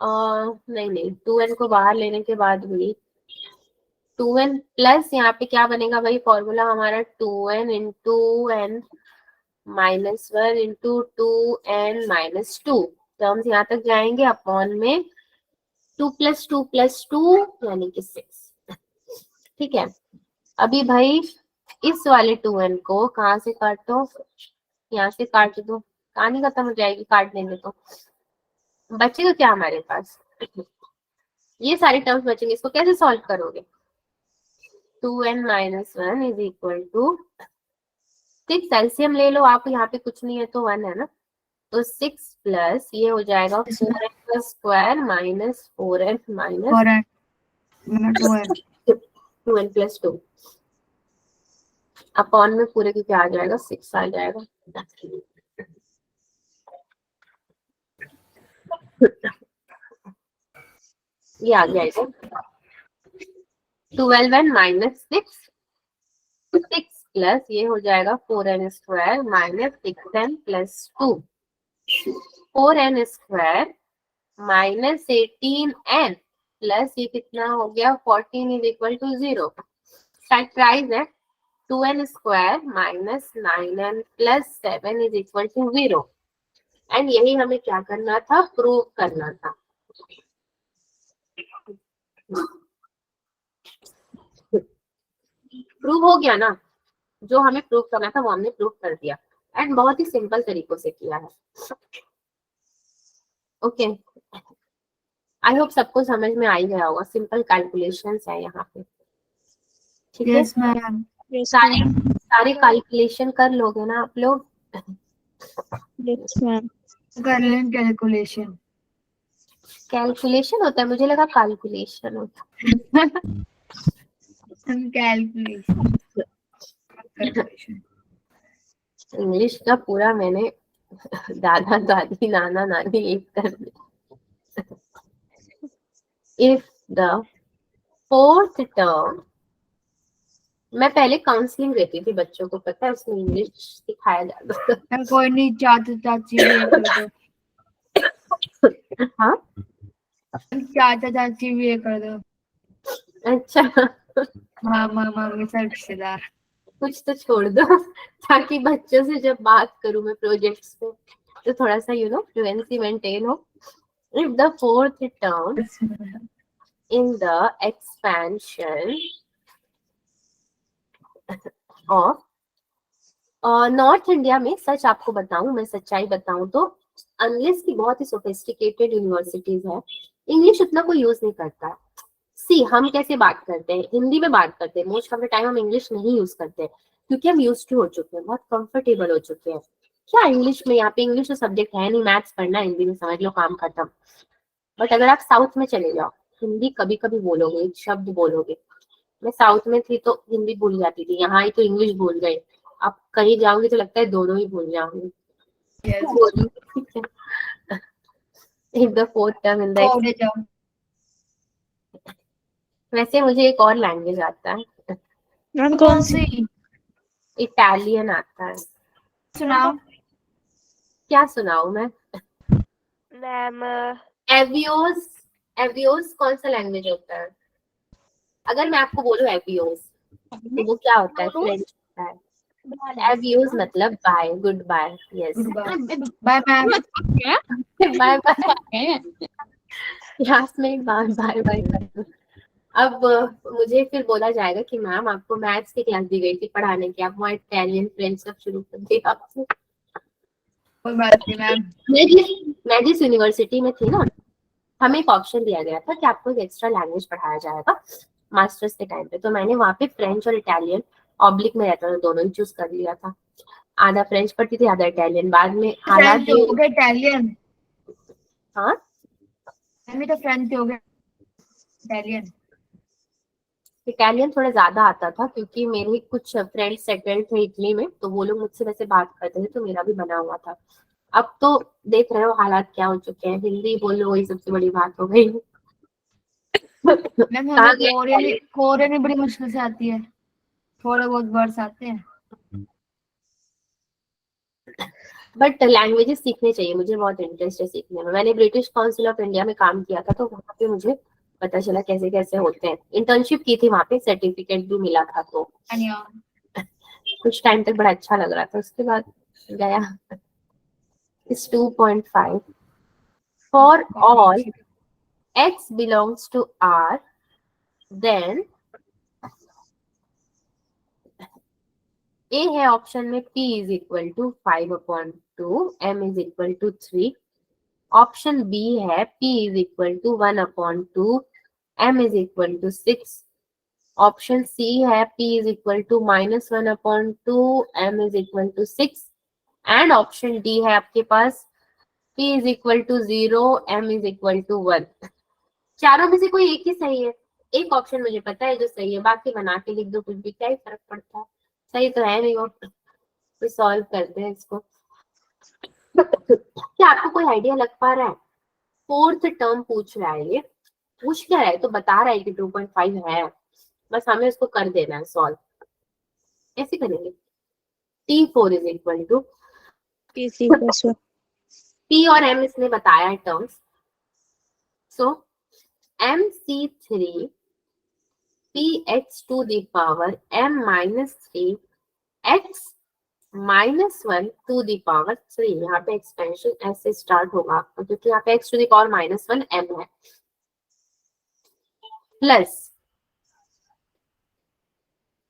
नहीं 2n को बाहर लेने के बाद भी 2n प्लस यहाँ पे क्या बनेगा भाई, फॉर्मूला हमारा 2n into n minus 1 into 2n minus 2. Terms यहाँ तक जाएंगे अपॉन में 2 प्लस 2 प्लस 2 यानी कि 6. ठीक है. अभी भाई इस वाले 2n को कहाँ से काटो, यहाँ से काट दो, कहानी खत्म हो जाएगी. काट देंगे तो बचेगा क्या हमारे पास, ये सारे टर्म्स बचेंगे. इसको कैसे सॉल्व करोगे, 2n माइनस 1 इज इक्वल टू 6. एलसीएम ले लो आप, यहाँ पे कुछ नहीं है तो 1 है ना, तो 6 प्लस ये हो जाएगा 4n plus square minus 4n minus 2n plus 2 upon में पूरे की क्या आ जाएगा, 6 आ जाएगा. ये आ जाएगा 12n माइनस 6 प्लस ये हो जाएगा 4n square minus 6n plus 2. 4n square minus 18n plus ये कितना हो गया 14 इज इक्वल टू 0. फैक्टराइज है 2n square minus 9n plus 7 is equal to 0. And यही हमें क्या करना था, प्रूव करना था. प्रूव हो गया ना, जो हमें प्रूव करना था वो हमने प्रूव कर दिया. एंड बहुत ही सिंपल तरीकों से किया है. ओके, आई होप सबको समझ में आ ही गया होगा. सिंपल कैलकुलेशंस है यहाँ पे. ठीक है, सारे कैलकुलेशन कर लोगे ना आप लोग. कर लें कैलकुलेशन. कैलकुलेशन होता है, मुझे लगा कैलकुलेशन होता कैलकुलेशन. इंग्लिश का पूरा मैंने दादा दादी नाना नानी एक कर दिया. इफ द फोर्थ टर्म, मैं पहले काउंसलिंग देती थी बच्चों को, पता है, उसमें इंग्लिश सिखाया जाता था. कोई नहीं, चाचा चाची भी कर दो. हाँ चाचा चाची भी कर दो. अच्छा, मामा मामी सब रिश्तेदार. कुछ तो छोड़ दो ताकि बच्चों से जब बात करूं मैं प्रोजेक्ट्स पे तो थोड़ा सा फ्लुएंसी मेंटेन हो. If the fourth term in the expansion of north India में, सच आपको बताऊं, मैं सच्चाई बताऊं तो अनलेस की बहुत ही सोफिस्टिकेटेड यूनिवर्सिटीज है, इंग्लिश उतना कोई यूज नहीं करता. सी हम कैसे बात करते हैं, हिंदी में बात करते हैं. मोस्ट ऑफ द टाइम हम इंग्लिश नहीं यूज करते हैं क्योंकि हम यूज टू हो चुके हैं, बहुत कंफर्टेबल हो चुके हैं. क्या इंग्लिश में, यहाँ पे इंग्लिश तो सब्जेक्ट है नहीं, मैथ्स पढ़ना हिंदी में, समझ लो काम खत्म. बट अगर आप साउथ में चले जाओ, हिंदी कभी कभी बोलोगे, एक शब्द बोलोगे. मैं साउथ में थी तो हिंदी भूल जाती थी, यहाँ आई तो इंग्लिश भूल गई. अब कहीं जाऊंगी तो लगता है दोनों ही भूल जाऊंगी. एक the fourth term in the, वैसे मुझे एक और लैंग्वेज आता है. कौन सी? इटालियन आता है. सुनाओ। क्या सुनाऊं मैं? मैम एवियोस, एवियोस कौन सा लैंग्वेज होता है? अगर मैं आपको बोलूं एवियोस, तो वो क्या होता है? फ्रेंच होता है। एवियोस मतलब bye, good bye. Yes, bye ma'am. Bye bye classmate, bye bye bye कर दो। अब मुझे फिर बोला जाएगा कि मैम आपको मैथ्स की क्लास दी गई थी पढ़ाने की, आप वहाँ इटालियन फ्रेंच सब शुरू कर दिया आपने। कोई बात नहीं मैम। मैं जिस यूनिवर्सिटी में थी ना, हमें एक ऑप्शन दिया गया था कि आपको एक एक्स्ट्रा लैंग्वेज पढ़ाया जाएगा मास्टर्स के टाइम पे, तो मैंने वहाँ पे फ्रेंच और इटालियन ऑब्लिक में रहता था, दोनों ही चूज कर लिया था। आधा फ्रेंच पढ़ती थी, आधा इटालियन। बाद में हालात फ्रेंच हो गया इटालियन। हाँ, मैं भी तो फ्रेंच हो गया इटालियन। इटालियन थोड़ा ज्यादा आता था क्योंकि मेरे कुछ फ्रेंड्स सेटल्ड थे इटली में, तो वो लोग मुझसे वैसे बात करते थे, तो मेरा भी बना हुआ था। अब तो देख रहे हो हालात क्या हो चुके हैं, हिंदी बोलो वही सबसे बड़ी बात हो गई। मैम कहाँ हमें गए कोरियन, कोरियन ही बड़ी मुश्किल से आती है, थोड़े बहुत वर्ड्स आते हैं। बट लैंग्वेजेस सीखने चाहिए, मुझे बहुत इंटरेस्ट है सीखने में। मैंने ब्रिटिश काउंसिल ऑफ इंडिया में काम किया था, तो वहाँ पे मुझे पता चला कैसे कैसे होते हैं। इंटर्नशिप की थी वहाँ पे, सर्टिफिकेट भी मिला था, तो कुछ टाइम तक बड़ा अच्छा लग रहा था। उसके बाद गया। इस 2.5 for all x belongs to R, then A है ऑप्शन में P is equal to 5/2, M is equal to 3। Option B है P is equal to 1/2, M is equal to 6। Option C है P is equal to -1/2, M is equal to 6। And option D है आपके पास P is equal to 0, M is equal to 1। चारों में से कोई एक ही सही है। एक ऑप्शन मुझे पता है जो सही है, बाकी बना के लिख दो, कुछ भी, क्या ही फर्क पड़ता है। सही तो है नहीं वो, तो सॉल्व करते हैं इसको। क्या आपको कोई आइडिया लग पा रहा है? फोर्थ टर्म पूछ रहा है, ये पूछ क्या रहा है, तो बता रहा है कि 2.5 है, बस हमें उसको कर देना है सॉल्व। कैसे करेंगे? T4 is equal to P और M इसने बताया है terms, so MC3 px to the power m minus 3 x -1 to the power 3। यहाँ पे एक्सपेंशन ऐसे स्टार्ट होगा आपका, क्योंकि यहाँ पे x to the power -1 m है, प्लस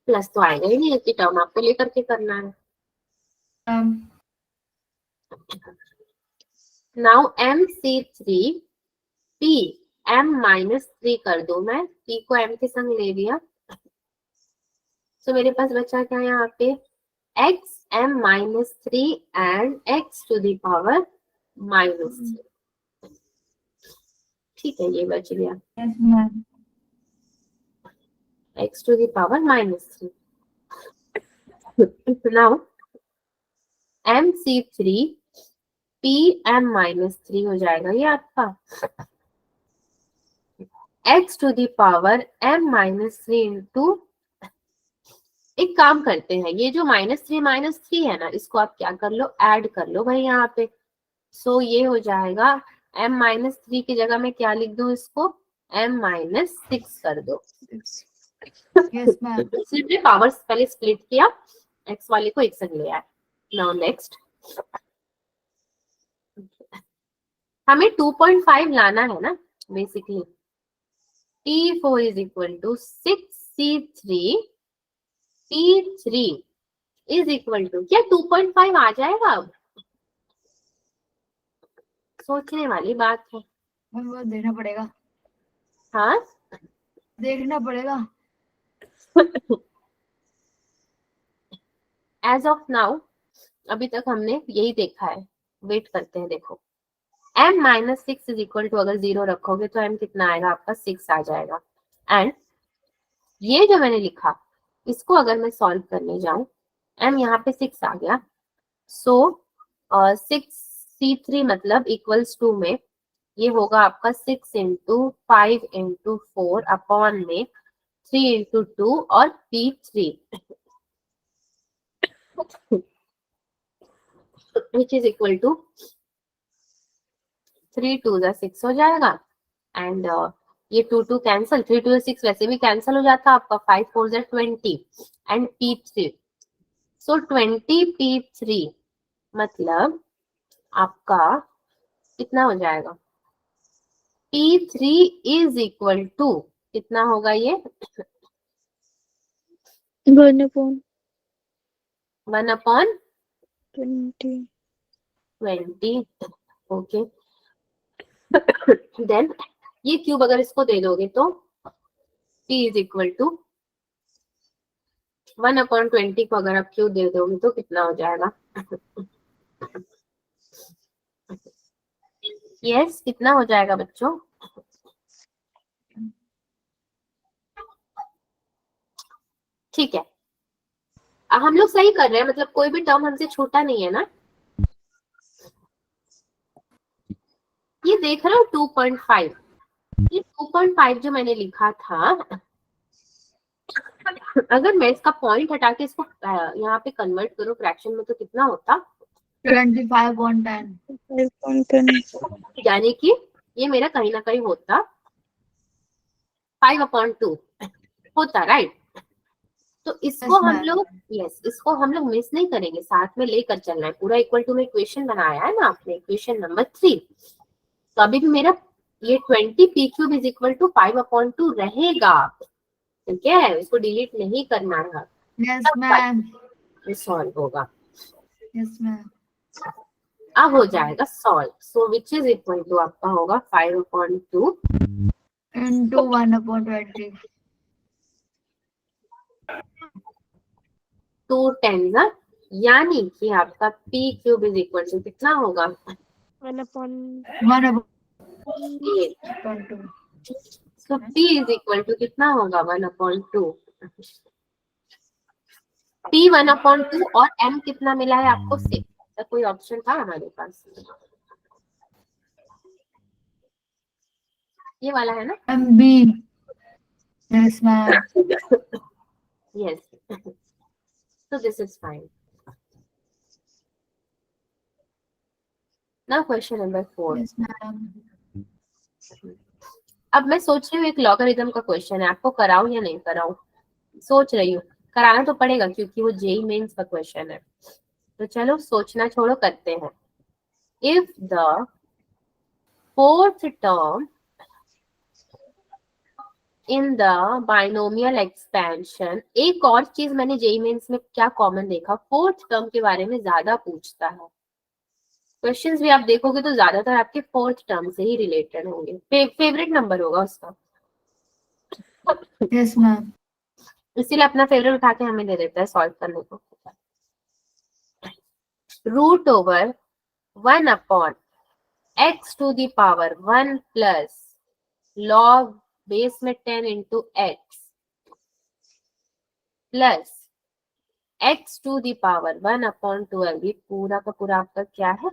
तो आएगा ही नहीं, एक ही टर्म आपको लेकर के करना है। नाउ MC3 p m -3 कर दो, मैं p को m के संग ले लिया, तो मेरे पास बचा क्या यहाँ पे? x m -3 and x to the power -3। ठीक है, ये बच गया x to the power -3। now MC3 PM -3 हो जाएगा ये आपका, x to the power m -3 into, एक काम करते हैं, ये जो -3 है ना, इसको आप क्या कर लो, ऐड कर लो भाई यहाँ पे। सो ये हो जाएगा m -3 की जगह में क्या लिख दूं इसको, m -6 कर दो। इसलिए पावर्स पहले स्प्लिट किया, x वाले को एक संग ले आया। नाउ नेक्स्ट हमें 2.5 लाना है ना basically. T4 is equal to 6C3 T3 is equal to, क्या 2.5 आ जाएगा? अब सोचने वाली बात है। वो देखना पड़ेगा, हाँ देखना पड़ेगा। एज ऑफ नाउ अभी तक हमने यही देखा है, वेट करते हैं। देखो m -6 इज इक्वल टू, अगर 0 रखोगे तो m कितना आएगा आपका, 6 आ जाएगा। एंड ये जो मैंने लिखा, इसको अगर मैं सॉल्व करने जाऊं, m यहाँ पे 6 आ गया, सो 6C3 मतलब इक्वल्स टू में ये होगा आपका 6 इंटू 5 इंटू 4 अपॉन में 3 इंटू 2 और P3। Which is equal to 3 2 6 हो जाएगा एंड ये 2 2 कैंसिल, 3 2 6 वैसे भी कैंसिल हो जाता आपका, 5 4 20 एंड P3, सो 20 P3 मतलब आपका कितना हो जाएगा, P3 इज इक्वल टू कितना होगा ये 1/20 1/20, ओके। देन ये क्यूब अगर इसको दे दोगे तो P इज इक्वल टू 1/20 को अगर आप क्यूब दे दोगे तो कितना हो जाएगा, यस कितना हो जाएगा बच्चों, ठीक है। अब हम लोग सही कर रहे हैं, मतलब कोई भी टर्म हमसे छोटा नहीं है ना। ये देख रहे हो 2.5, ये 2.5 जो मैंने लिखा था, अगर मैं इसका पॉइंट हटा के इसको यहाँ पे कन्वर्ट करूँ फ्रैक्शन में तो कितना होता, 25/10। यानी कि ये मेरा कहीं ना कहीं होता 5/2 होता, राइट। तो इसको Yes, हम ma'am. लोग इसको हम लोग मिस नहीं करेंगे, साथ में लेकर चलना है, पूरा इक्वल टू में इक्वेशन बनाया है ना आपने, इक्वेशन नंबर 3। तो अभी भी मेरा ये 20 P³ इज इक्वल टू 5/2 रहेगा, ठीक है, इसको डिलीट नहीं करना है, Yes, ma'am. ये सॉल्व होगा, Yes, ma'am. अब हो जाएगा solve, so which is equal to आपका होगा 5/2 Into 1/20. 2 10, यानी कि आपका P³ इज इक्वल टू कितना होगा 1/8 1/2. सो P इज इक्वल टू कितना होगा 1/2, P 1/2 और M कितना मिला है आपको 6, तो कोई ऑप्शन था हमारे पास, ये वाला है ना, MB. Yes, ma'am. yes, so this is fine. Now question number 4. Yes, ma'am. अब मैं सोच रही हूँ एक लॉगरिथम का क्वेश्चन है, आपको कराऊं या नहीं कराऊं, सोच रही हूँ, कराना तो पड़ेगा क्योंकि वो जेई मेंस का क्वेश्चन है, तो चलो सोचना छोड़ो करते हैं। If the fourth term in the binomial expansion, एक और चीज मैंने जेई मेंस में क्या कॉमन देखा, फोर्थ टर्म के बारे में ज्यादा पूछता है, क्वेश्चंस भी आप देखोगे तो ज्यादातर आपके फोर्थ टर्म से ही रिलेटेड होंगे, फेवरेट नंबर होगा उसका, Yes, ma'am. इसीलिए अपना फेवरेट उठा के हमें दे देता है सॉल्व करने को। Root over 1/x⁴ plus log base में 10 into x प्लस x⁴ ये पूरा का पूरा आपका क्या है,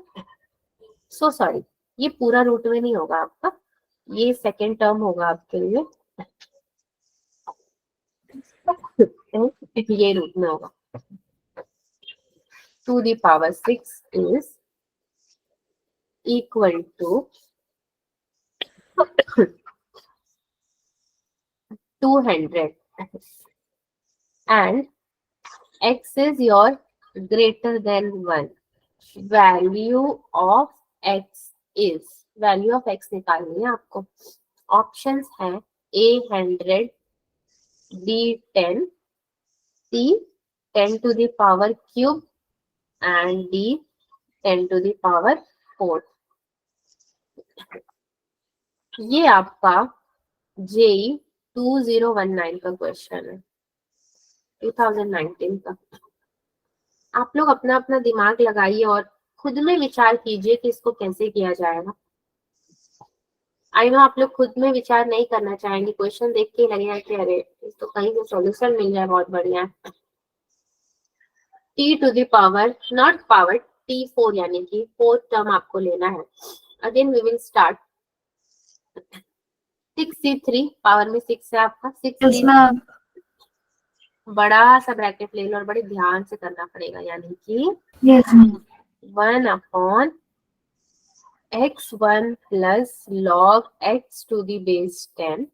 सो सॉरी, ये पूरा रूट में नहीं होगा आपका, ये सेकेंड टर्म होगा आपके लिए, ये रूट में होगा, 2⁶ is equal to 200 and x is your greater than 1, value of x is, value of x निकालनी है आपको, ऑप्शंस हैं A100, B10, C10⁻³ and D10⁴। ये आपका जेई 2019 का क्वेश्चन है, 2019 का। आप लोग अपना अपना दिमाग लगाइए और खुद में विचार कीजिए कि इसको कैसे किया जाएगा। आई नो आप लोग खुद में विचार नहीं करना चाहेंगे, क्वेश्चन देख के लगेगा कि अरे तो कहीं से सॉल्यूशन मिल जाए, बहुत बढ़िया है। T⁻, नॉट पावर, T4 यानी कि फोर्थ टर्म आपको लेना है। Again we will start 6C3, power में 6 है आपका, 6 Yes, ma'am. बड़ा सा ब्रैकेट ले लो और बड़े ध्यान से करना पड़ेगा, यानी कि Yes, ma'am. 1 upon x1 plus log x to the base 10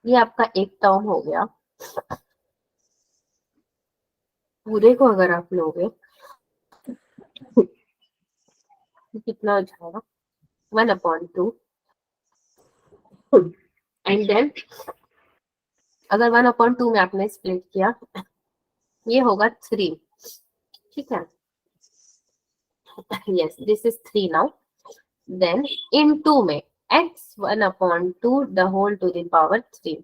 ये आपका एक टर्म हो गया। पूरे को अगर आप लोगे तो कितना हो जाएगा 1/2 एंड देन अगर 1/2 में आपने स्प्लिट किया ये होगा 3, ठीक है। Yes this is 3 now. Then in 2 में x 1/2 the whole to the power 3,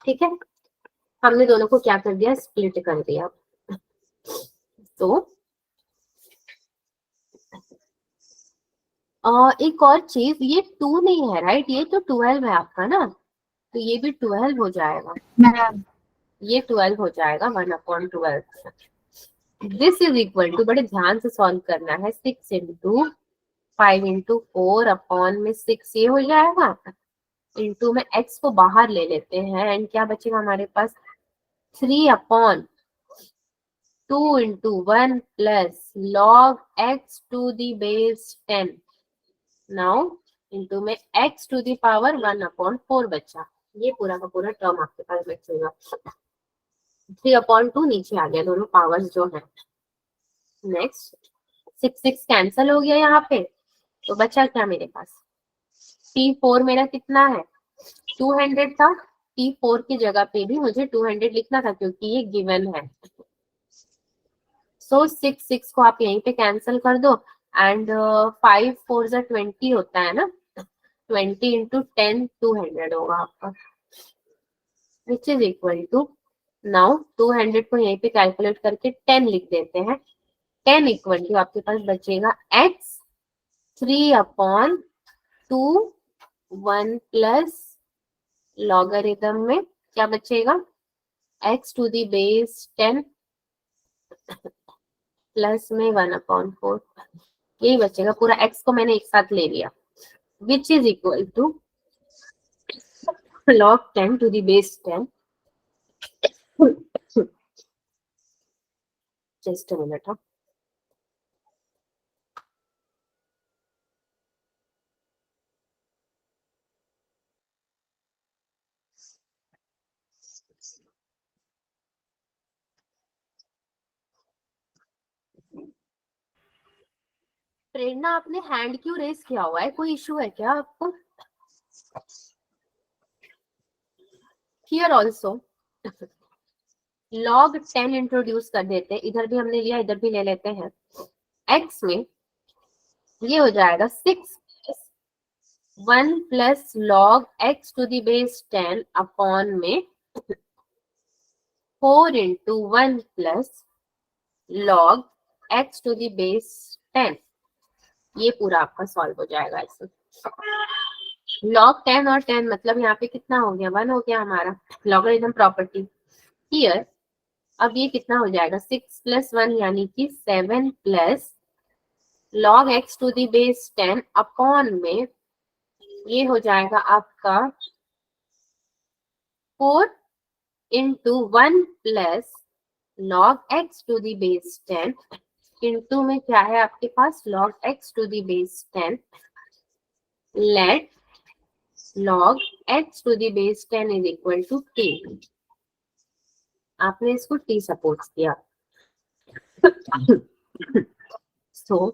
ठीक है। हमने दोनों को क्या कर दिया, स्प्लिट कर दिया। तो एक और चीज, ये 2 नहीं है राइट, ये तो 12 है आपका ना, तो ये भी 12 हो जाएगा, मैम ये 12 हो जाएगा 1/12। दिस इज इक्वल टू, बड़े ध्यान से सॉल्व करना है, 6 इंटू 5 इंटू 4 अपॉन में 6 ये हो जाएगा, इंटू में x को बाहर ले लेते हैं एंड क्या बचेगा हमारे पास 3/2 into 1 plus log x to the base 10 now into में x टू द पावर 1/4 बचा। ये पूरा का पूरा टर्म आपके पास बचेगा। 3/2 नीचे आ गया दोनों पावर्स जो है। नेक्स्ट 6 कैंसल हो गया यहाँ पे, तो बचा क्या मेरे पास, T4 मेरा कितना है 200 था, T4 की जगह पे भी मुझे 200 लिखना था क्योंकि ये गिवन है। सो 6 को आप यहीं पे कैंसिल कर दो एंड 5 4 जा 20 होता है ना, 20 इंटू 10 200 होगा आपका, which is equal to, now 200 को यहीं पे कैलकुलेट करके 10 लिख देते हैं, 10 इक्वल टू आपके पास बचेगा x 3/2 1 प्लस लॉगरिथम में क्या बचेगा x to the base 10 plus में 1/4, यही बचेगा। पूरा x को मैंने एक साथ ले लिया, which is equal to log 10 to the base 10। Just a minute. हाँ, प्रेरणा आपने हैंड क्यों रेस किया हुआ है, कोई इशू है क्या आपको? हियर ऑल्सो log 10 इंट्रोड्यूस कर देते हैं, इधर भी हमने लिया इधर भी ले लेते हैं। x में ये हो जाएगा 6 1 plus log x to the base 10 upon में 4 into 1 plus log x to the base 10, ये पूरा आपका सॉल्व हो जाएगा ऐसे। log 10 और 10 मतलब यहाँ पे कितना हो गया 1 हो गया हमारा, लॉगरिथम प्रॉपर्टी हियर। अब ये कितना हो जाएगा 6 प्लस 1 यानी कि 7 plus log x to the base 10 upon में ये हो जाएगा आपका 4 into 1 plus log x to the base 10 into में क्या है आपके पास log x to the base 10 let log x to the base 10 is equal to t। आपने इसको t सपोज किया, so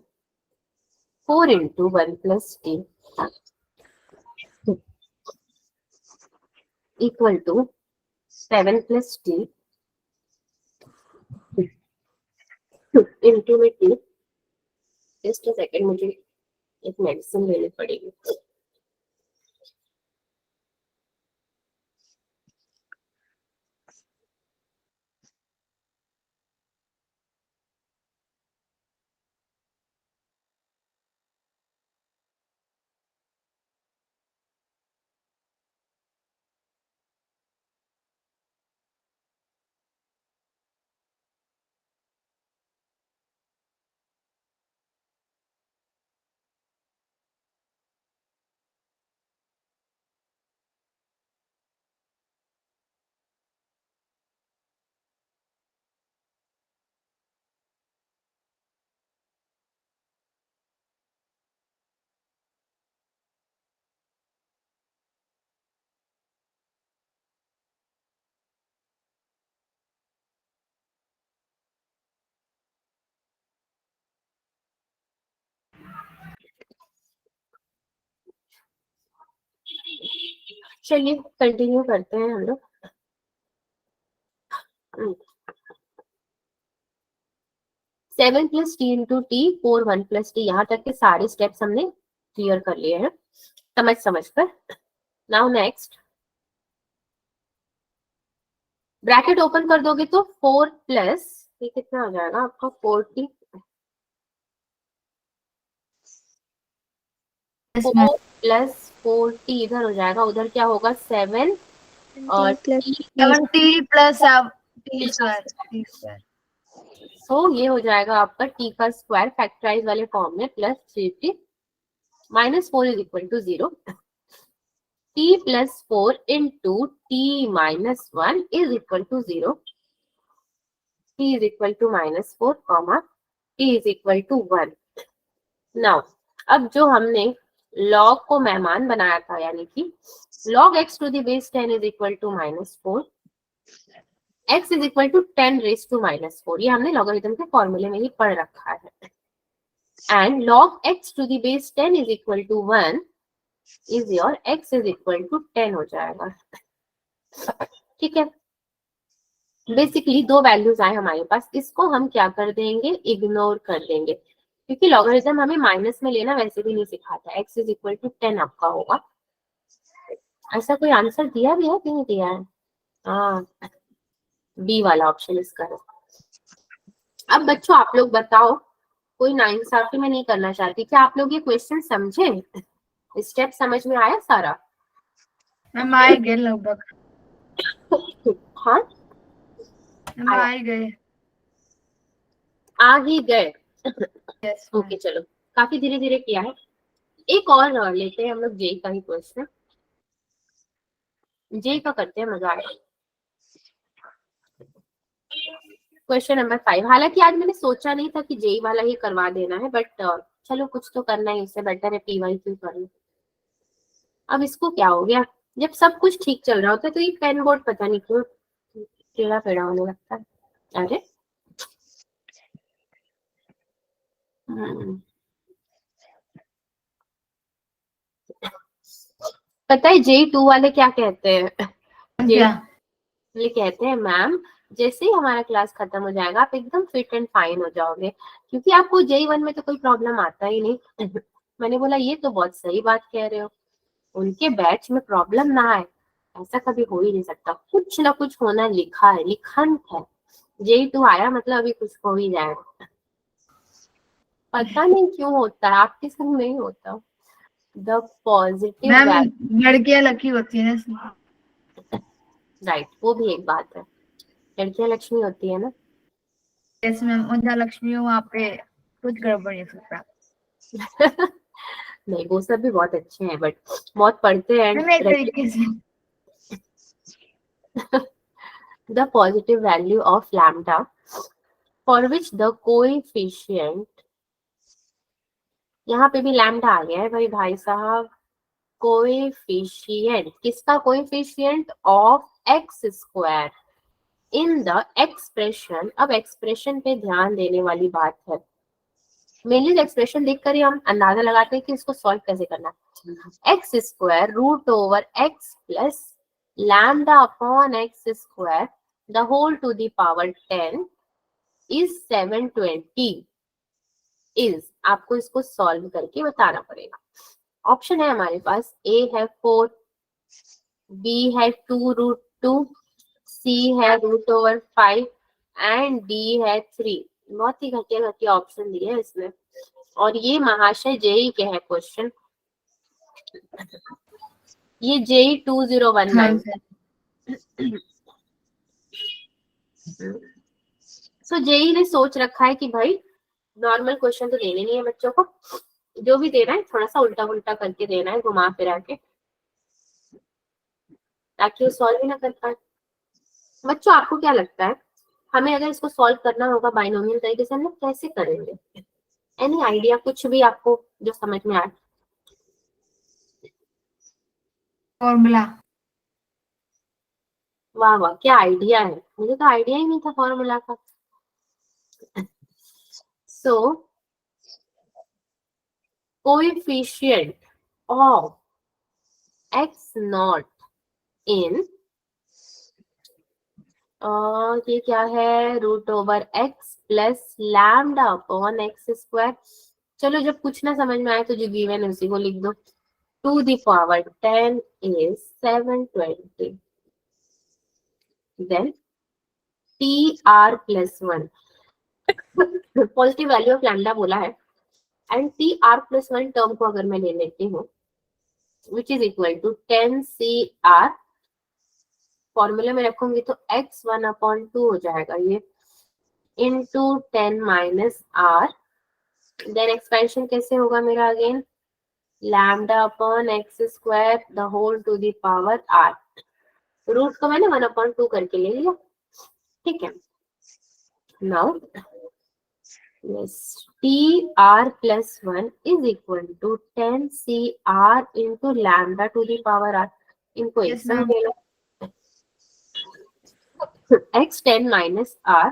4 into 1 plus t equal to 7 plus t into में t। Just a second, मुझे एक मेडिसिन लेनी पड़ेगी। चलिए continue करते हैं हम लोग। 7 + t × t 4 1 + t, यहाँ तक के सारे स्टेप्स हमने क्लियर कर लिए हैं समझ कर। नाउ नेक्स्ट, ब्रैकेट ओपन कर दोगे तो 4 प्लस ये कितना हो जाएगा आपका 40, 4 + 40 इधर हो जाएगा, उधर क्या होगा 7 और plus t 70 plus t square. So ये हो जाएगा आपका t का स्क्वायर फैक्टराइज वाले फॉर्म में plus 3t - 4 = 0, t + 4 × t - 1 = 0, t = -4, t = 1। Now अब जो हमने log को मेहमान बनाया था, यानी कि log x to the base 10 = -4, x = 10 raised to -4, ये हमने लॉगरिथम के फॉर्मूले में ही पढ़ रखा है। And log x to the base 10 = 1 is your x = 10 हो जाएगा। ठीक है, बेसिकली दो वैल्यूज आए हमारे पास, इसको हम क्या कर देंगे, इग्नोर कर देंगे, क्योंकि लॉगरिथम हमें माइनस में लेना वैसे भी नहीं सिखाता। x = 10 आपका होगा। ऐसा कोई आंसर दिया भी है कि नहीं दिया है? हाँ, बी वाला ऑप्शन इसका है। अब बच्चों आप लोग बताओ, कोई नाइंसाफी में नहीं करना चाहती, क्या आप लोग ये क्वेश्चन समझे? स्टेप समझ में आया सारा? हम आ गए लगभग, हाँ हम आ गए। आ ही गए। यस ओके चलो, काफी धीरे धीरे किया है। एक और लेते हैं हम लोग जेई का ही क्वेश्चन, जेई का करते हैं, मजा आएगा। क्वेश्चन नंबर 5, हालांकि आज मैंने सोचा नहीं था कि जेई वाला ही करवा देना है, बट चलो कुछ तो करना ही, उससे बेटर है पीवाई क्यों करना। अब इसको क्या हो गया, जब सब कुछ ठीक चल रहा होता है तो ये पेन बोर्ड पता नहीं क्यों टेढ़ा पेढ़ा होने लगता है। अरे पता है जेई 2 वाले क्या कहते हैं? क्या? ये कहते हैं मैम जैसे ही हमारा क्लास खत्म हो जाएगा आप एकदम फिट एंड फाइन हो जाओगे, क्योंकि आपको जेई 1 में तो कोई प्रॉब्लम आता ही नहीं। मैंने बोला ये तो बहुत सही बात कह रहे हो, उनके बैच में प्रॉब्लम ना आए ऐसा कभी हो ही नहीं सकता, कुछ ना कुछ होना लिखा है, लिखन है। जेई 2 आया मतलब अभी कुछ हो ही जाएगा, पता नहीं क्यों होता है, आपके संग नहीं होता। द पॉजिटिव मैम लड़कियां लकी होती है ना, राइट, वो भी एक बात है, लड़कियां लक्ष्मी होती है ना। जैसे मैम उनका लक्ष्मी हो वहाँ पे कुछ गड़बड़ नहीं हो सकता। नहीं वो सब भी बहुत अच्छे हैं, बट बहुत पढ़ते हैं। मैम एक तरीके से The positive value of lambda for which the coefficient, यहाँ पे भी लैम्डा आ गया है भाई साहब। कोएफिशिएंट किसका, coefficient of x square in the expression. अब एक्सप्रेशन पे ध्यान देने वाली बात है, मेनली एक्सप्रेशन देखकर ही हम अंदाजा लगाते हैं कि इसको सॉल्व कैसे करना है। X square √x plus lambda upon x square the whole to the power 10 is 720 is, आपको इसको सॉल्व करके बताना पड़ेगा। ऑप्शन है हमारे पास, ए है 4, बी है 2√2, सी है √5 एंड डी है 3। बहुत ही घटिया घटिया ऑप्शन दिए है इसमें, और ये महाशय जेई के है क्वेश्चन, ये जेई 2019। सो जेई ने सोच रखा है कि भाई नॉर्मल क्वेश्चन तो देने नहीं है बच्चों को, जो भी देना है थोड़ा सा उल्टा उल्टा करके देना है, घुमा फिरा के, ताकि वो सॉल्व ही ना कर पाए। बच्चों आपको क्या लगता है, हमें अगर इसको सॉल्व करना होगा बाइनोमियल तरीके से, हम लोग कैसे करेंगे? एनी आइडिया, कुछ भी आपको जो समझ में आए? फॉर्मूला। वाह वाह, क्या आइडिया है, मुझे तो आइडिया ही नहीं था फॉर्मूला का। So coefficient of x not in ये क्या है, root over x plus lambda upon x square. चलो जब कुछ ना समझ में आए तो जो गिवन है उसी को लिख दो। To the power 10 is 720, then t r plus 1, positive value of lambda बोला है, and t r plus 1 term को अगर मैं ले लेती हूँ which is equal to 10 c r, फॉर्मूले में रखूंगी तो x1/2 हो जाएगा ये, into 10 minus r, then expansion कैसे होगा मेरा again, lambda upon x square the whole to the power r, root को मैंने 1/2 करके ले लिया, ठीक है। Now yes, tr plus 1 is equal to 10 cr into lambda to the power r, इनको एक Yes, संग ma'am. ले लो, x 10 minus r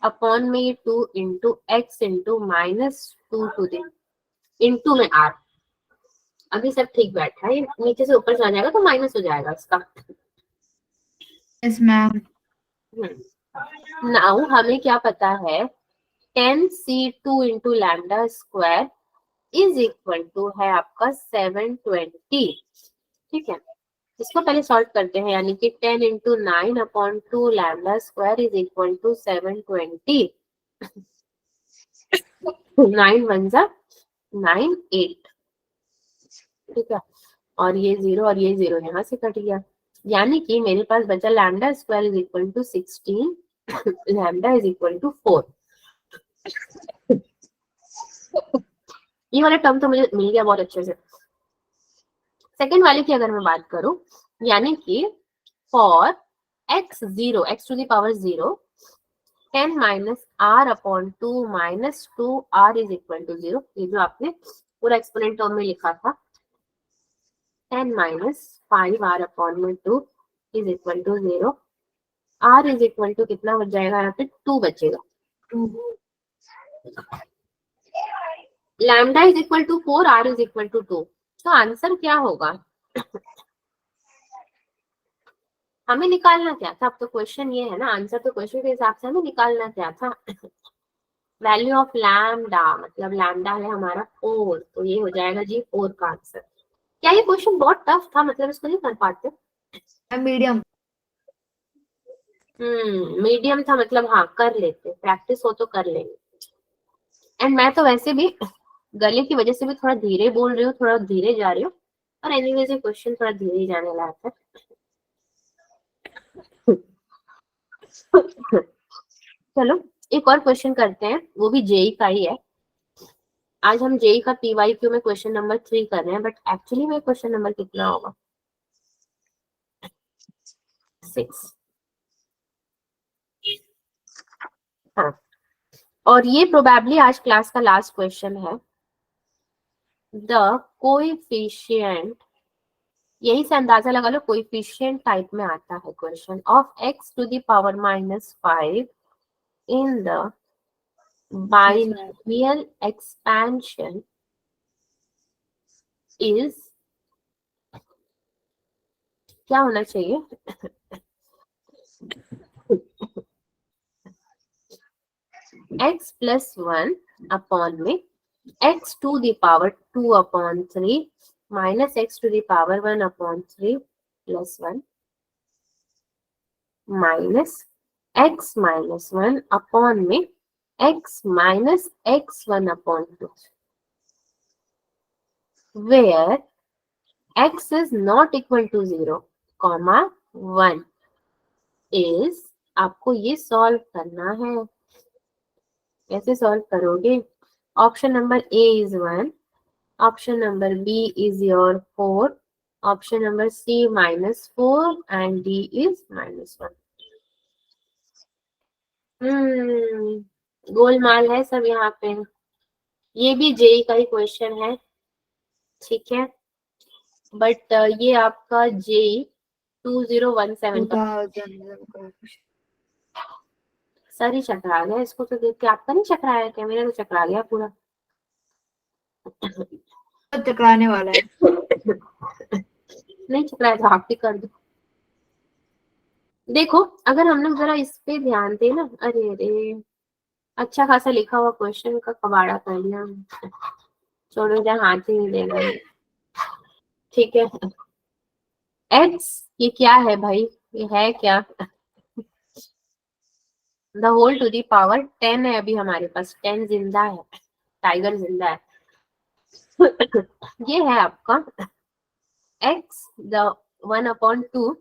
अपॉन में 2 into x into minus 2 to the into में r, अभी सब ठीक बैठा है, नीचे से ऊपर चला जाएगा तो माइनस हो जाएगा इसका। Yes, ma'am. नाउ हमें क्या पता है, 10c2 into lambda square is equal to है आपका 720, ठीक है। इसको पहले सॉल्व करते हैं, यानी कि 10 into 9/2 lambda square is equal to 720, 9 1 जा 9 8, ठीक है, और ये 0 और ये 0 यहाँ से कट गया, यानी कि मेरे पास बचा lambda square is equal to 16, lambda is equal to 4। ये वाला टर्म तो मुझे मिल गया बहुत अच्छे से। सेकेंड वाले की अगर मैं बात करूं, यानी कि for x0 x to the power 0 10 minus r upon 2 minus 2r is equal to 0, ये जो आपने पूरा एक्सपोनेंट टर्म में लिखा था, 10 माइनस 5r अपॉन में 2 is equal to 0, r is equal to कितना बच जाएगा, यहाँ पे 2 बचेगा, lambda is equal to 4, r is equal to 2, तो आंसर क्या होगा, हमें निकालना क्या था, अब तो क्वेश्चन ये है ना, आंसर तो क्वेश्चन के हिसाब से हमें निकालना क्या था, वैल्यू ऑफ लैम्डा, मतलब लैम्डा है हमारा 4, तो ये हो जाएगा जी 4 का आंसर। क्या ये क्वेश्चन बहुत टफ था, मतलब इसको नहीं कर पाते, मीडियम। मीडियम था, मतलब हाँ कर लेते, प्रैक्टिस हो तो कर लेंगे। एंड मैं तो वैसे भी गले की वजह से भी थोड़ा धीरे बोल रही हूँ, थोड़ा धीरे जा रही हूँ, और एनीवेज ये क्वेश्चन थोड़ा धीरे ही जाने लगा है। चलो एक और क्वेश्चन करते हैं, वो भी जेई का ही है। आज हम जेई का पीवाईक्यू में क्वेश्चन नंबर 3 कर रहे हैं, बट एक्चुअली में क्वेश्चन नंबर कितना होगा, 6। हाँ, और ये प्रोबेबली आज क्लास का लास्ट क्वेश्चन है। द कोएफिशिएंट, यही से अंदाजा लगा लो, कोएफिशिएंट टाइप में आता है question, of x to the power -5 in the binomial expansion is, क्या होना चाहिए, x प्लस 1 अपॉन में x to the power 2/3 minus x to the power 1/3 plus 1 minus x minus 1 upon में x minus x1/2, where x is not equal to 0, 1 is, आपको ये solve करना है। कैसे सॉल्व करोगे, option number A is 1, option number B is your 4, option number C -4 and D is -1। गोलमाल है सब यहाँ पे, ये भी जेई का ही क्वेश्चन है, ठीक है, बट ये आपका जेई 2017 का सर ही चकरा गया, इसको तो देख के आपका नहीं चकराया क्या, मेरा तो चकरा गया पूरा, चकराने वाला है। नहीं चल रहा है तो आप भी कर दो। देखो अगर हम लोग जरा इस पे ध्यान दें ना, अरे अरे अच्छा खासा लिखा हुआ क्वेश्चन का कबाड़ा कर लिया हमने। छोड़ो इधर, हाथ ही नहीं देगा। ठीक है, एक्स ये क्या है भाई, ये है क्या? The whole to the power 10 है, अभी हमारे पास 10 जिंदा है, टाइगर जिंदा है। ये है आपका एक्स द 1/2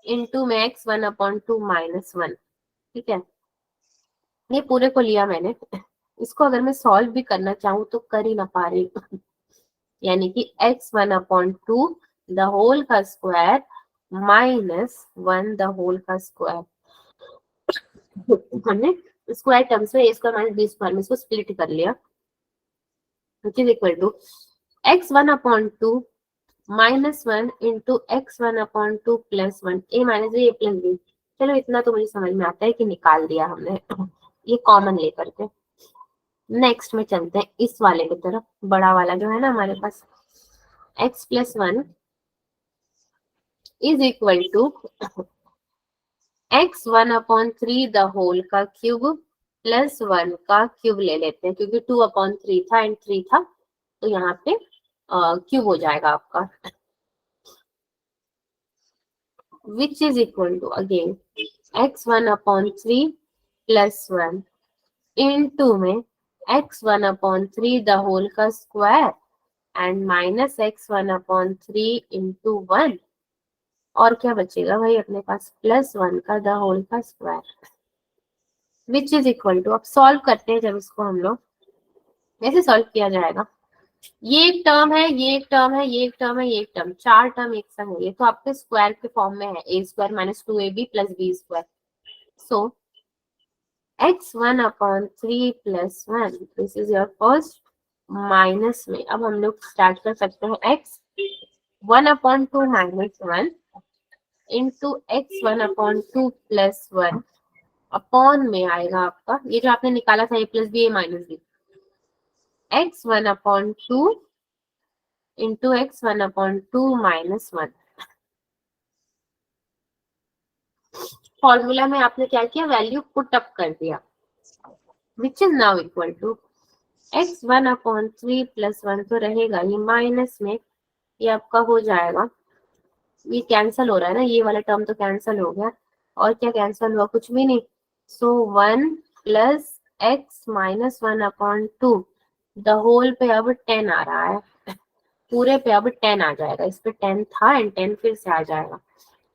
इंटू में एक्स 1/2 -1। ठीक है, ये पूरे को लिया मैंने, इसको अगर मैं सॉल्व भी करना चाहूँ तो कर ही ना पा रही हूँ। यानी कि x 1/2 द होल का स्क्वायर -1 द होल का स्क्वायर। हमने स्क्वायर टर्म्स में a square minus b square में इसको स्प्लिट कर लिया, which is equal to x 1/2 -1 into x 1/2 +1 a minus b a plus b। चलो इतना तो मुझे समझ में आता है कि निकाल दिया हमने ये कॉमन लेकर के। नेक्स्ट में चलते हैं इस वाले की तरफ, बड़ा वाला जो है ना हमारे पास, x + 1 is equal to x 1/3 the whole का क्यूब प्लस 1 का क्यूब ले लेते हैं, क्योंकि 2/3 था एंड 3 था, तो यहाँ पे क्यूब हो जाएगा आपका, which is equal to again x 1/3 + 1 into में x 1/3 द होल का square and minus x 1/3 into 1, और क्या बचेगा भाई अपने पास, +1 का द होल का square, which is equal to, अब सॉल्व करते हैं जब इसको हम लोग, कैसे सॉल्व किया जाएगा, ये एक टर्म है, ये एक टर्म है, ये एक टर्म है, ये एक टर्म, 4 टर्म एक संग है, ये तो आपके स्क्वायर के फॉर्म में है, a² - 2ab + b²। So x 1/3 + 1 this is your first, minus में अब हम लोग स्टार्ट कर सकते हैं x 1/2 - 1 इंटू x 1/2 + 1 अपॉन में आएगा आपका ये जो आपने निकाला था a + b a - b, x 1/2 इंटू x 1/2 - 1। फॉर्मूला में आपने क्या किया, वैल्यू पुट अप कर दिया, which is now equal to x 1/3 + 1 तो रहेगा, ये माइनस में ये आपका हो जाएगा, ये कैंसल हो रहा है ना, ये वाला टर्म तो कैंसल हो गया, और क्या कैंसल हुआ, कुछ भी नहीं, सो 1 + x - 1/2 द होल पे अब 10 आ रहा है, पूरे पे अब 10 आ जाएगा, इस पे 10 था एंड 10 फिर से आ जाएगा,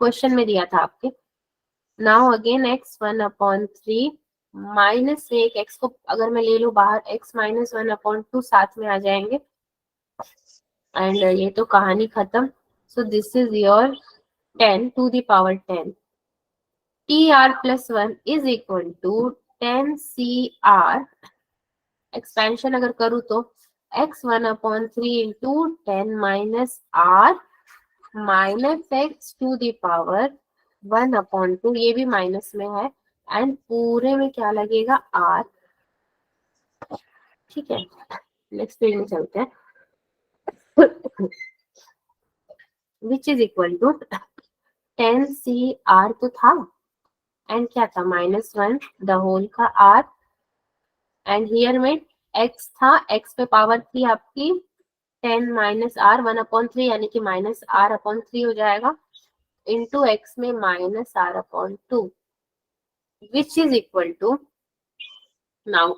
क्वेश्चन में दिया था आपके। नाउ अगेन x 1/3 माइनस में एक x को अगर मैं ले लूं बाहर, x - 1/2 साथ में आ जाएंगे, एंड ये तो कहानी खत्म। So this is your 10 to the power 10, tr + 1 is equal to 10cr, expansion अगर करूँ तो x 1/3 into 10 minus r minus x to the power 1/2, ये भी माइनस में है, एंड पूरे में क्या लगेगा r। ठीक है, नेक्स्ट पेज में चलते हैं, विच इज इक्वल टू 10cr तो था, एंड क्या था -1 द होल का r, एंड हियर में x था, x पे पावर थी आपकी 10 माइनस r 1/3 यानी कि -r/3 हो जाएगा, इंटू x में -r/2, which is equal to, now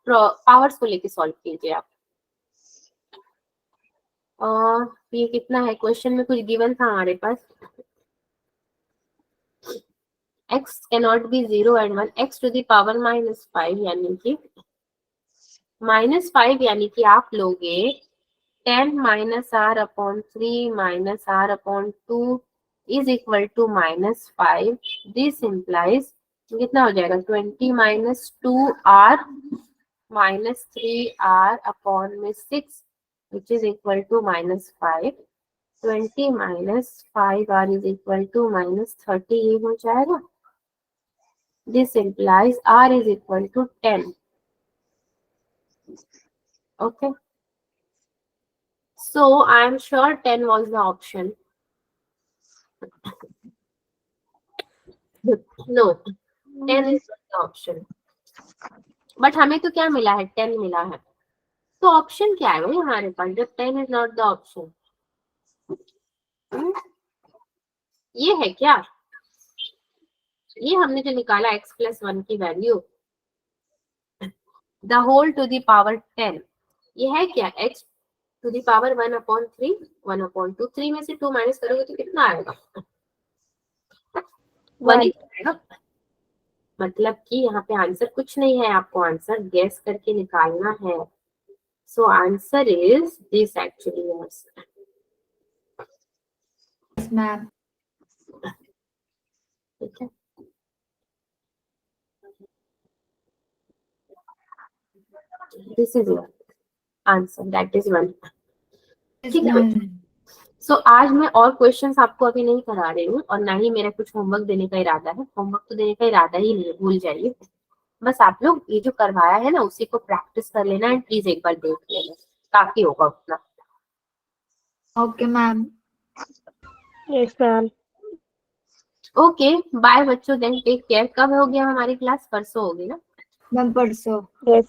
powers को लेके सॉल्व कीजिए आप। ये कितना है, क्वेश्चन में कुछ गिवन था हमारे पास, x cannot be 0 and 1, x to the power -5 यानी कि -5 यानी कि आप लोगे 10 -r/3 -r/2 is equal to -5, this implies कितना हो जाएगा, 20 - 2r -3r अपॉन में 6 which is equal to -5, 20 - 5r is equal to -30, ये हो जाएगा, this implies r is equal to 10। Okay, so I am sure 10 was the option. No, 10 is the option. But हमें तो क्या मिला है, 10 मिला है, तो ऑप्शन क्या है भाई हमारे पास जब 10 इज नॉट द ऑप्शन? ये है क्या, ये हमने जो निकाला x+1 की value the whole to the power 10, ये है क्या x टू द पावर 1/3, 1/2, 3 में से 2 माइनस करोगे तो कितना आएगा, 1 ही आएगा। मतलब कि यहाँ पे आंसर कुछ नहीं है, आपको आंसर गेस करके निकालना है। सो answer is this actually. Yes, ma'am. ठीक है, this is your answer, that is 1। Yes, ठीक है मैम। सो आज मैं और क्वेश्चंस आपको अभी नहीं करा रही हूँ और ना ही मेरा कुछ होमवर्क देने का इरादा है, होमवर्क तो देने का इरादा ही नहीं है, भूल जाइए। बस आप लोग ये जो करवाया है ना उसी को प्रैक्टिस कर लेना एंड प्लीज एक बार देख लेना, काफी होगा उतना। Okay ma'am. Yes ma'am. Okay bye बच्चों, देन टेक केयर। कब हो गया हमारी क्लास, परसों होगी ना? मैम परसों। यस